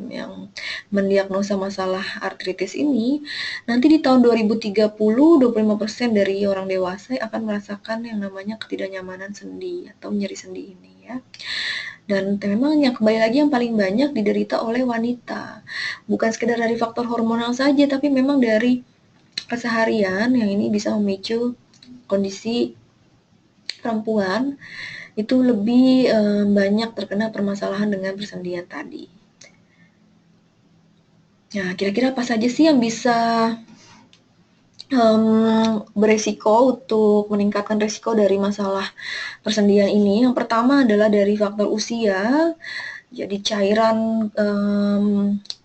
yang mendiagnosa masalah artritis ini, nanti di tahun 2030, 25% dari orang dewasa akan merasakan yang namanya ketidaknyamanan sendi atau nyeri sendi ini ya. Dan memang yang kembali lagi yang paling banyak diderita oleh wanita. Bukan sekedar dari faktor hormonal saja, tapi memang dari keseharian yang ini bisa memicu kondisi perempuan itu lebih banyak terkena permasalahan dengan persendian tadi. Nah, kira-kira apa saja sih yang bisa beresiko untuk meningkatkan resiko dari masalah persendian ini? Yang pertama adalah dari faktor usia, jadi cairan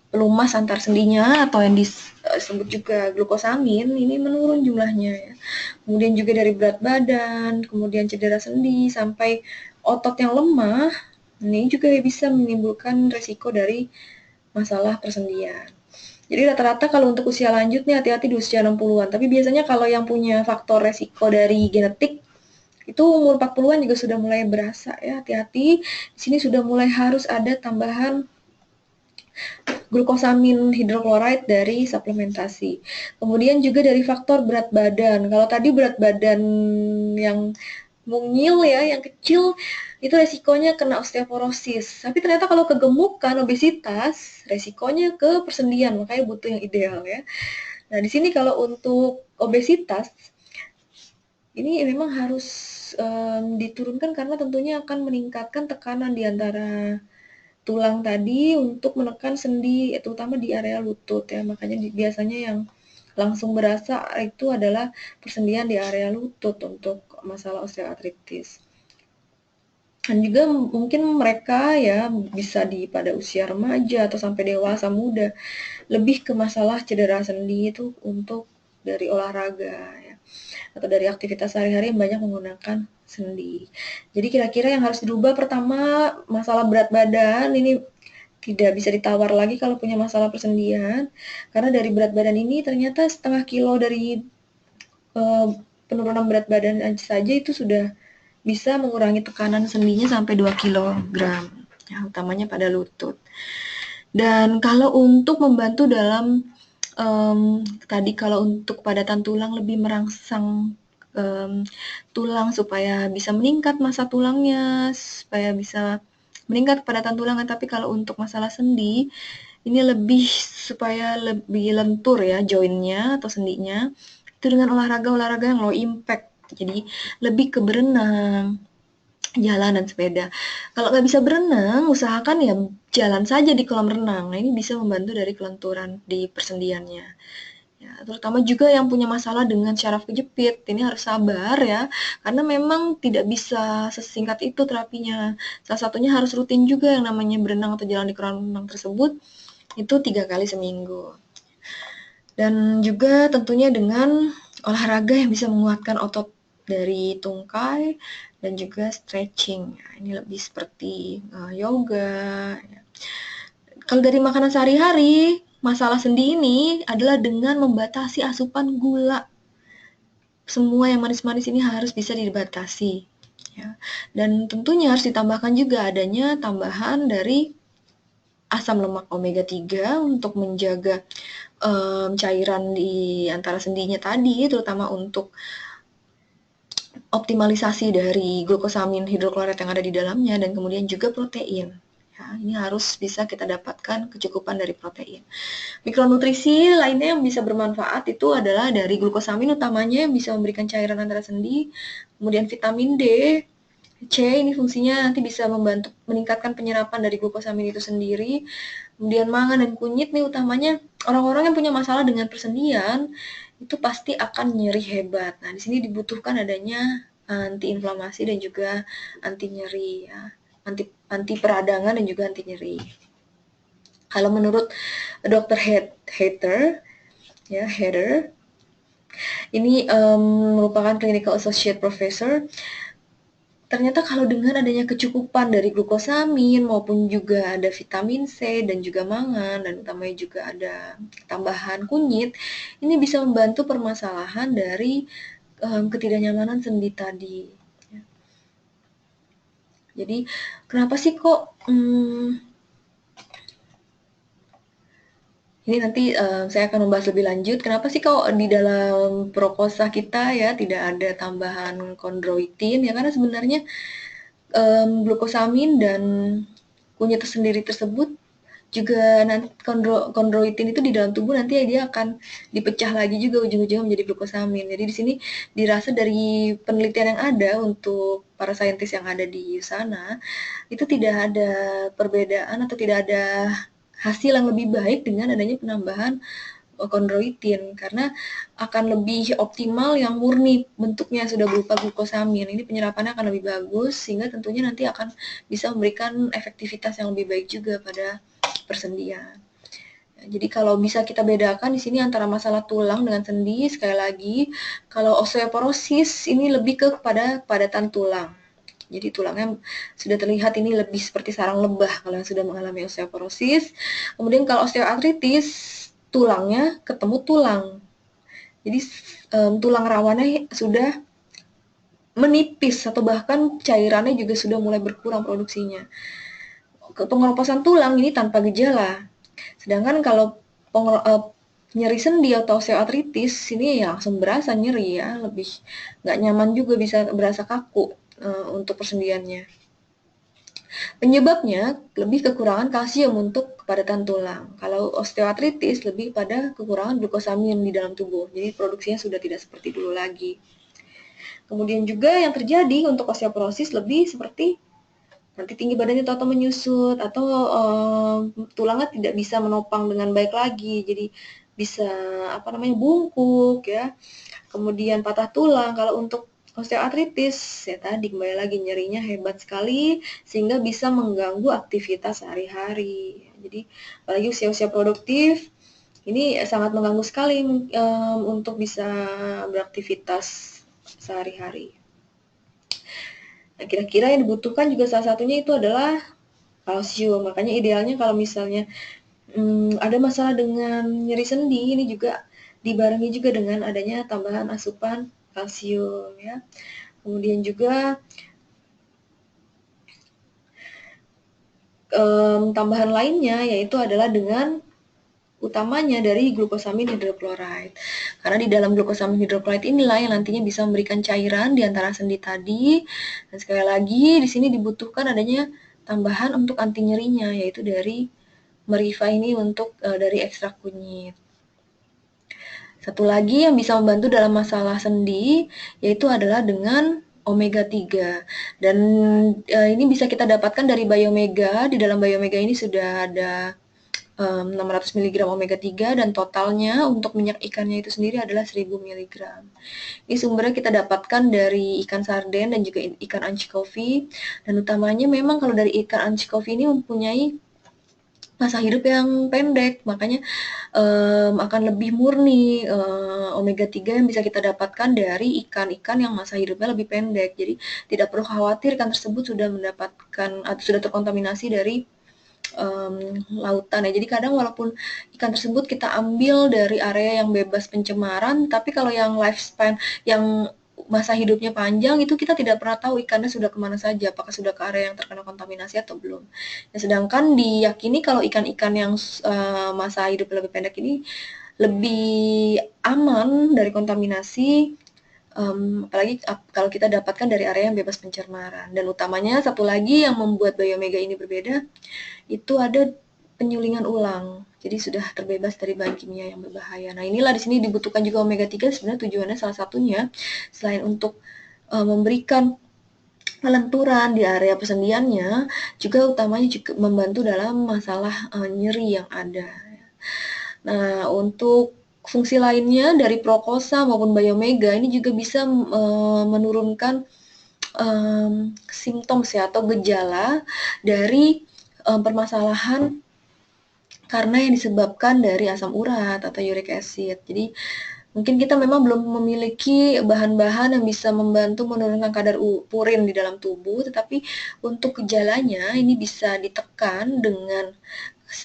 pelumas antar sendinya atau yang disebut juga glukosamin ini menurun jumlahnya ya. Kemudian juga dari berat badan, kemudian cedera sendi sampai otot yang lemah, ini juga bisa menimbulkan resiko dari masalah persendian. Jadi rata-rata kalau untuk usia lanjut nih hati-hati di usia 60-an. Tapi biasanya kalau yang punya faktor resiko dari genetik itu umur 40-an juga sudah mulai berasa ya, hati-hati. Di sini sudah mulai harus ada tambahan glukosamin hidroklorid dari suplementasi. Kemudian juga dari faktor berat badan. Kalau tadi berat badan yang mungil ya, yang kecil, itu resikonya kena osteoporosis. Tapi ternyata kalau kegemukan, obesitas, resikonya ke persendian, makanya butuh yang ideal ya. Nah, di sini kalau untuk obesitas, ini memang harus diturunkan karena tentunya akan meningkatkan tekanan di antara tulang tadi untuk menekan sendi, terutama di area lutut ya. Makanya biasanya yang langsung berasa itu adalah persendian di area lutut untuk masalah osteoartritis. Dan juga mungkin mereka ya bisa pada usia remaja atau sampai dewasa muda lebih ke masalah cedera sendi itu untuk dari olahraga ya, atau dari aktivitas sehari-hari yang banyak menggunakan sendi. Jadi kira-kira yang harus dirubah pertama masalah berat badan ini tidak bisa ditawar lagi kalau punya masalah persendian karena dari berat badan ini ternyata setengah kilo dari penurunan berat badan saja itu sudah bisa mengurangi tekanan sendinya sampai 2 kilogram, ya, utamanya pada lutut. Dan kalau untuk membantu dalam tadi kalau untuk kepadatan tulang lebih merangsang tulang supaya bisa meningkat massa tulangnya, supaya bisa meningkat kepadatan tulang. Tapi kalau untuk masalah sendi, ini lebih supaya lebih lentur ya joinnya atau sendinya, itu dengan olahraga-olahraga yang low impact. Jadi lebih ke berenang, jalan dan sepeda. Kalau nggak bisa berenang, usahakan ya jalan saja di kolam renang. Nah, ini bisa membantu dari kelenturan di persendiannya. Ya, terutama juga yang punya masalah dengan syaraf kejepit, ini harus sabar ya, karena memang tidak bisa sesingkat itu terapinya. Salah satunya harus rutin juga yang namanya berenang atau jalan di kolam renang tersebut, itu 3 kali seminggu. Dan juga tentunya dengan olahraga yang bisa menguatkan otot dari tungkai dan juga stretching. Ya, ini lebih seperti yoga. Ya. Kalau dari makanan sehari-hari, masalah sendi ini adalah dengan membatasi asupan gula. Semua yang manis-manis ini harus bisa dibatasi. Ya. Dan tentunya harus ditambahkan juga adanya tambahan dari asam lemak omega 3 untuk menjaga cairan di antara sendinya tadi, terutama untuk optimalisasi dari glukosamin hidroklorid yang ada di dalamnya, dan kemudian juga protein. Ya, ini harus bisa kita dapatkan kecukupan dari protein. Mikronutrisi lainnya yang bisa bermanfaat itu adalah dari glukosamin utamanya yang bisa memberikan cairan antara sendi, kemudian vitamin D, C ini fungsinya nanti bisa membantu meningkatkan penyerapan dari glukosamin itu sendiri. Kemudian mangan dan kunyit nih utamanya orang-orang yang punya masalah dengan persendian itu pasti akan nyeri hebat. Nah, di sini dibutuhkan adanya antiinflamasi dan juga anti nyeri ya. Anti peradangan dan juga anti nyeri. Kalau menurut Dr. Heather ya, Heather Ini merupakan clinical associate professor. Ternyata kalau dengan adanya kecukupan dari glukosamin maupun juga ada vitamin C dan juga mangan dan utamanya juga ada tambahan kunyit, ini bisa membantu permasalahan dari ketidaknyamanan sendi tadi. Jadi kenapa sih kok ini nanti saya akan membahas lebih lanjut. Kenapa sih kalau di dalam prokosa kita ya tidak ada tambahan kondroitin? Ya karena sebenarnya glukosamin dan kunyit tersendiri tersebut juga nanti kondroitin itu di dalam tubuh nanti dia akan dipecah lagi juga ujung-ujungnya menjadi glukosamin. Jadi di sini dirasa dari penelitian yang ada untuk para saintis yang ada di sana itu tidak ada perbedaan atau tidak ada hasil yang lebih baik dengan adanya penambahan kondroitin karena akan lebih optimal yang murni bentuknya sudah berupa glukosamin. Ini penyerapannya akan lebih bagus sehingga tentunya nanti akan bisa memberikan efektivitas yang lebih baik juga pada persendian. Jadi kalau bisa kita bedakan di sini antara masalah tulang dengan sendi, sekali lagi, kalau osteoporosis ini lebih kepada padatan tulang. Jadi tulangnya sudah terlihat ini lebih seperti sarang lebah kalau yang sudah mengalami osteoporosis. Kemudian kalau osteoartritis, tulangnya ketemu tulang. Jadi tulang rawannya sudah menipis atau bahkan cairannya juga sudah mulai berkurang produksinya. Pengeroposan tulang ini tanpa gejala. Sedangkan kalau nyeri sendi atau osteoartritis ini ya langsung berasa nyeri ya, lebih nggak nyaman juga bisa berasa kaku untuk persendiannya. Penyebabnya lebih kekurangan kalsium untuk kepadatan tulang. Kalau osteoartritis lebih pada kekurangan glukosamin di dalam tubuh. Jadi produksinya sudah tidak seperti dulu lagi. Kemudian juga yang terjadi untuk osteoporosis lebih seperti nanti tinggi badannya atau menyusut atau tulangnya tidak bisa menopang dengan baik lagi. Jadi bisa bungkuk ya. Kemudian patah tulang. Kalau untuk osteoartritis ya tadi kembali lagi nyerinya hebat sekali sehingga bisa mengganggu aktivitas sehari-hari. Jadi apalagi usia-usia produktif ini sangat mengganggu sekali untuk bisa beraktivitas sehari-hari. Nah, kira-kira yang dibutuhkan juga salah satunya itu adalah kalsium. Makanya idealnya kalau misalnya ada masalah dengan nyeri sendi, ini juga dibarengi juga dengan adanya tambahan asupan kalsium ya. Kemudian juga tambahan lainnya yaitu adalah dengan utamanya dari glukosamin hidrochloride. Karena di dalam glukosamin hidrochloride inilah yang nantinya bisa memberikan cairan di antara sendi tadi. Dan sekali lagi di sini dibutuhkan adanya tambahan untuk anti nyerinya yaitu dari merifa ini untuk dari ekstrak kunyit. Satu lagi yang bisa membantu dalam masalah sendi yaitu adalah dengan omega 3. Dan ini bisa kita dapatkan dari Biomega. Di dalam Biomega ini sudah ada 600 mg omega 3 dan totalnya untuk minyak ikannya itu sendiri adalah 1000 mg. Ini sumbernya kita dapatkan dari ikan sarden dan juga ikan anchovy. Dan utamanya memang kalau dari ikan anchovy ini mempunyai masa hidup yang pendek, makanya akan lebih murni omega 3 yang bisa kita dapatkan dari ikan-ikan yang masa hidupnya lebih pendek. Jadi tidak perlu khawatir ikan tersebut sudah mendapatkan atau sudah terkontaminasi dari lautan ya. Jadi kadang walaupun ikan tersebut kita ambil dari area yang bebas pencemaran, tapi kalau yang lifespan yang masa hidupnya panjang itu kita tidak pernah tahu ikannya sudah kemana saja, apakah sudah ke area yang terkena kontaminasi atau belum. Ya, sedangkan diyakini kalau ikan-ikan yang masa hidup lebih pendek ini lebih aman dari kontaminasi, apalagi kalau kita dapatkan dari area yang bebas pencemaran. Dan utamanya satu lagi yang membuat Biomega ini berbeda, itu ada penyulingan ulang. Jadi sudah terbebas dari bahan kimia yang berbahaya. Nah, inilah di sini dibutuhkan juga omega 3 sebenarnya tujuannya salah satunya selain untuk memberikan kelenturan di area persendiannya, juga utamanya juga membantu dalam masalah nyeri yang ada. Nah, untuk fungsi lainnya dari Prokosa maupun Biomega ini juga bisa menurunkan simptom ya atau gejala dari permasalahan karena yang disebabkan dari asam urat atau uric acid. Jadi Mungkin kita memang belum memiliki bahan-bahan yang bisa membantu menurunkan kadar purin di dalam tubuh, tetapi untuk gejalanya ini bisa ditekan dengan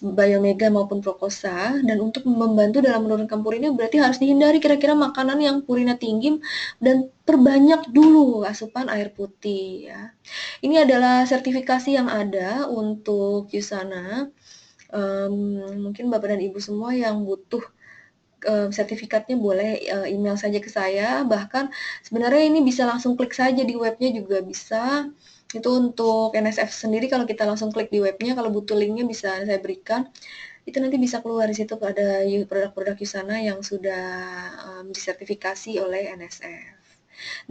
Biomega maupun Prokosa, dan untuk membantu dalam menurunkan purinnya berarti harus dihindari kira-kira makanan yang purinnya tinggi dan perbanyak dulu asupan air putih ya. Ini adalah sertifikasi yang ada untuk Yusana. Mungkin Bapak dan Ibu semua yang butuh sertifikatnya boleh email saja ke saya. Bahkan sebenarnya ini bisa langsung klik saja di webnya juga bisa. Itu untuk NSF sendiri kalau kita langsung klik di webnya, kalau butuh linknya bisa saya berikan. Itu nanti bisa keluar di situ ada produk-produk Yusana yang sudah disertifikasi oleh NSF.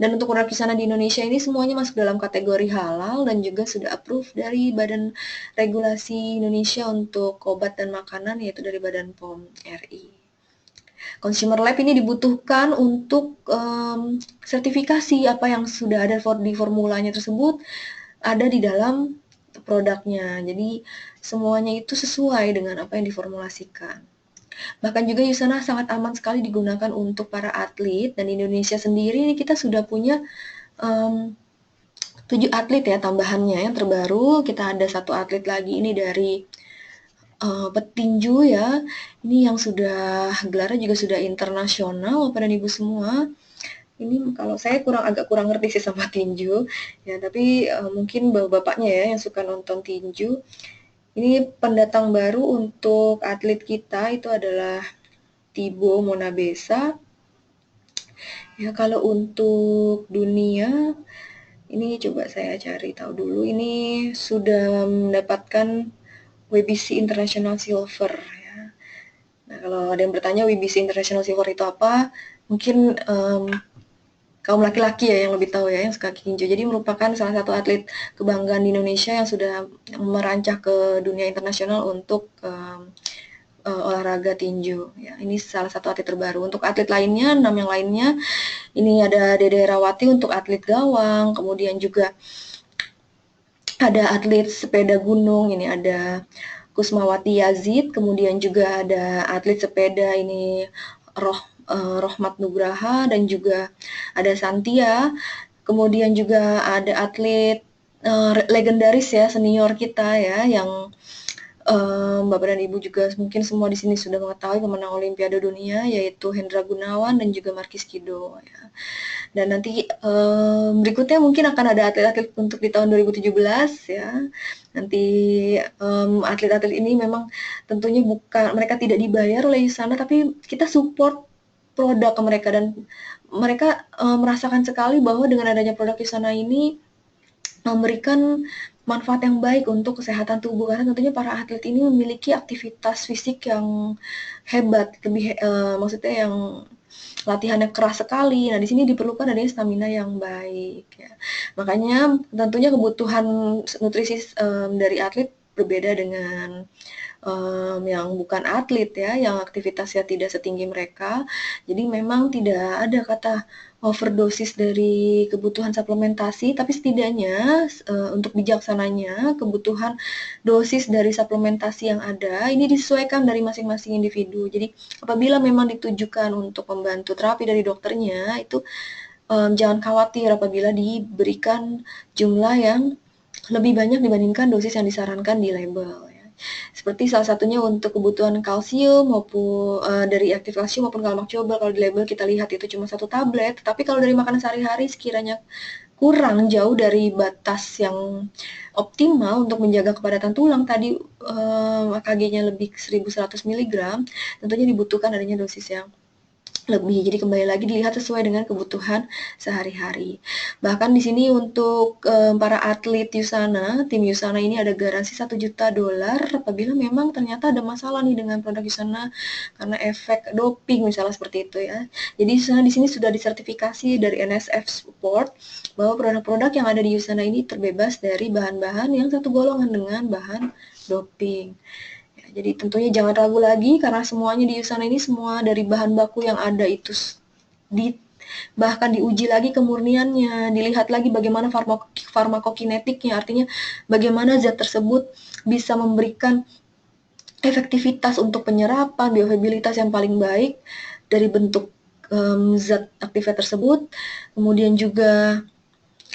Dan untuk produk Yusana di Indonesia ini semuanya masuk dalam kategori halal dan juga sudah approve dari Badan Regulasi Indonesia untuk obat dan makanan, yaitu dari Badan POM RI. Consumer Lab ini dibutuhkan untuk sertifikasi apa yang sudah ada di formulanya tersebut ada di dalam produknya. Jadi semuanya itu sesuai dengan apa yang diformulasikan. Bahkan juga Yusana sangat aman sekali digunakan untuk para atlet, dan di Indonesia sendiri ini kita sudah punya 7 atlet ya tambahannya yang terbaru. Kita ada 1 atlet lagi ini dari petinju ya, ini yang sudah gelarnya juga sudah internasional Bapak dan Ibu semua. Ini kalau saya agak kurang ngerti sih sama tinju ya, tapi mungkin bapak-bapaknya ya yang suka nonton tinju. Ini pendatang baru untuk atlet kita itu adalah Thibaut Monabesa. Ya, kalau untuk dunia ini coba saya cari tahu dulu. Ini sudah mendapatkan WBC International Silver ya. Nah, kalau ada yang bertanya WBC International Silver itu apa, mungkin kaum laki-laki ya yang lebih tahu ya, yang suka tinju. Jadi merupakan salah satu atlet kebanggaan di Indonesia yang sudah merancah ke dunia internasional untuk olahraga tinju. Ya, ini salah satu atlet terbaru. Untuk atlet lainnya, 6 yang lainnya, ini ada Dede Herawati untuk atlet gawang, kemudian juga ada atlet sepeda gunung, ini ada Kusmawati Yazid, kemudian juga ada atlet sepeda ini Rohmat Nugraha, dan juga ada Santia, kemudian juga ada atlet legendaris ya, senior kita ya, yang Bapak dan Ibu juga mungkin semua di sini sudah mengetahui, pemenang Olimpiade Dunia, yaitu Hendra Gunawan dan juga Markis Kido ya. Dan nanti berikutnya mungkin akan ada atlet-atlet untuk di tahun 2017 ya. Nanti atlet-atlet ini memang tentunya mereka tidak dibayar oleh Yusana, tapi kita support produk ke mereka, dan mereka merasakan sekali bahwa dengan adanya produk Yusana ini memberikan manfaat yang baik untuk kesehatan tubuh, karena tentunya para atlet ini memiliki aktivitas fisik yang hebat, maksudnya yang latihannya keras sekali. Nah, di sini diperlukan adanya stamina yang baik ya. Makanya tentunya kebutuhan nutrisi dari atlet berbeda dengan yang bukan atlet ya, yang aktivitasnya tidak setinggi mereka. Jadi memang tidak ada kata overdosis dari kebutuhan suplementasi, tapi setidaknya untuk bijaksananya kebutuhan dosis dari suplementasi yang ada ini disesuaikan dari masing-masing individu. Jadi apabila memang ditujukan untuk membantu terapi dari dokternya, itu jangan khawatir apabila diberikan jumlah yang lebih banyak dibandingkan dosis yang disarankan di label. Seperti salah satunya untuk kebutuhan kalsium maupun dari aktif kalsium maupun kalmaktioba, kalau di label kita lihat itu cuma 1 tablet, tapi kalau dari makanan sehari-hari sekiranya kurang jauh dari batas yang optimal untuk menjaga kepadatan tulang tadi, AKG-nya lebih 1100 mg, tentunya dibutuhkan adanya dosis yang lebih. Jadi kembali lagi dilihat sesuai dengan kebutuhan sehari-hari. Bahkan di sini untuk para atlet Yusana, tim Yusana ini ada garansi $1 juta apabila memang ternyata ada masalah nih dengan produk Yusana karena efek doping misalnya seperti itu ya. Jadi Yusana di sini sudah disertifikasi dari NSF Support bahwa produk-produk yang ada di Yusana ini terbebas dari bahan-bahan yang satu golongan dengan bahan doping. Jadi tentunya jangan ragu lagi, karena semuanya di Yusana ini semua dari bahan baku yang ada itu bahkan diuji lagi kemurniannya, dilihat lagi bagaimana farmakokinetiknya, artinya bagaimana zat tersebut bisa memberikan efektivitas untuk penyerapan, bioavailabilitas yang paling baik dari bentuk zat aktiva tersebut. Kemudian juga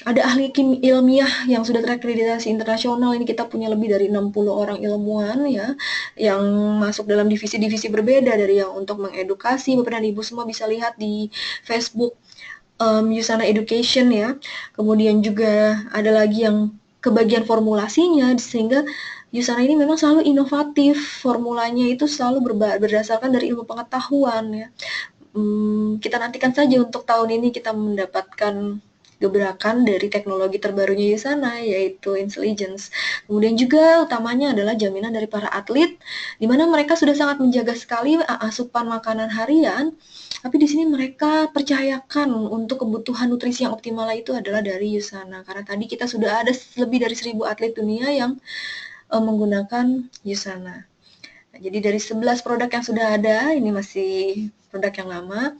ada ahli ilmiah yang sudah terakreditasi internasional. Ini kita punya lebih dari 60 orang ilmuwan ya, yang masuk dalam divisi-divisi berbeda dari yang untuk mengedukasi. Bapak dan Ibu semua bisa lihat di Facebook Usana Education ya. Kemudian juga ada lagi yang kebagian formulasinya, sehingga Usana ini memang selalu inovatif. Formulanya itu selalu berdasarkan dari ilmu pengetahuan ya. Kita nantikan saja untuk tahun ini kita mendapatkan gebrakan dari teknologi terbarunya Usana, yaitu Intelligence. Kemudian juga utamanya adalah jaminan dari para atlet, di mana mereka sudah sangat menjaga sekali asupan makanan harian, tapi di sini mereka percayakan untuk kebutuhan nutrisi yang optimal itu adalah dari Usana. Karena tadi kita sudah ada lebih dari 1.000 atlet dunia yang menggunakan Usana. Nah, jadi dari 11 produk yang sudah ada, ini masih produk yang lama,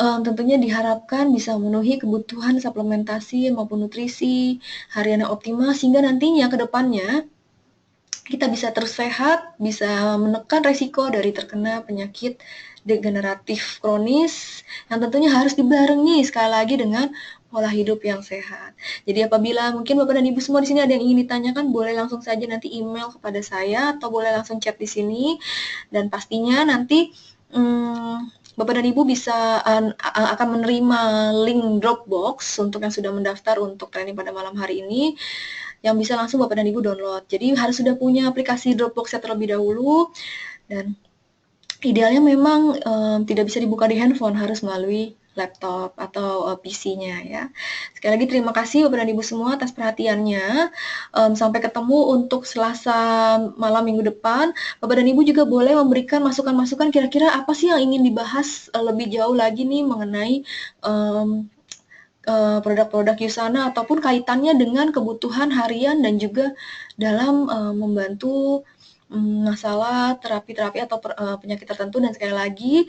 tentunya diharapkan bisa memenuhi kebutuhan suplementasi maupun nutrisi harian yang optimal, sehingga nantinya ke depannya kita bisa terus sehat, bisa menekan resiko dari terkena penyakit degeneratif kronis yang tentunya harus dibarengi sekali lagi dengan pola hidup yang sehat. Jadi apabila mungkin Bapak dan Ibu semua di sini ada yang ingin ditanyakan, boleh langsung saja nanti email kepada saya atau boleh langsung chat di sini. Dan pastinya nanti Bapak dan Ibu bisa akan menerima link Dropbox untuk yang sudah mendaftar untuk training pada malam hari ini, yang bisa langsung Bapak dan Ibu download. Jadi harus sudah punya aplikasi Dropbox terlebih dahulu, dan idealnya memang tidak bisa dibuka di handphone, harus melalui laptop atau PC-nya ya. Sekali lagi terima kasih Bapak dan Ibu semua atas perhatiannya. Sampai ketemu untuk Selasa malam minggu depan. Bapak dan Ibu juga boleh memberikan masukan-masukan kira-kira apa sih yang ingin dibahas lebih jauh lagi nih mengenai produk-produk Usana ataupun kaitannya dengan kebutuhan harian dan juga dalam membantu masalah terapi-terapi atau penyakit tertentu. Dan sekali lagi,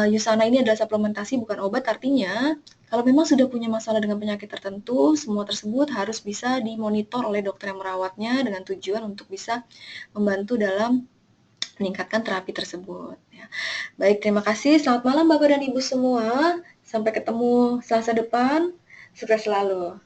Usana ini adalah suplementasi bukan obat, artinya kalau memang sudah punya masalah dengan penyakit tertentu, semua tersebut harus bisa dimonitor oleh dokter yang merawatnya dengan tujuan untuk bisa membantu dalam meningkatkan terapi tersebut. Ya. Baik, terima kasih. Selamat malam Bapak dan Ibu semua. Sampai ketemu Selasa depan. Sukses selalu.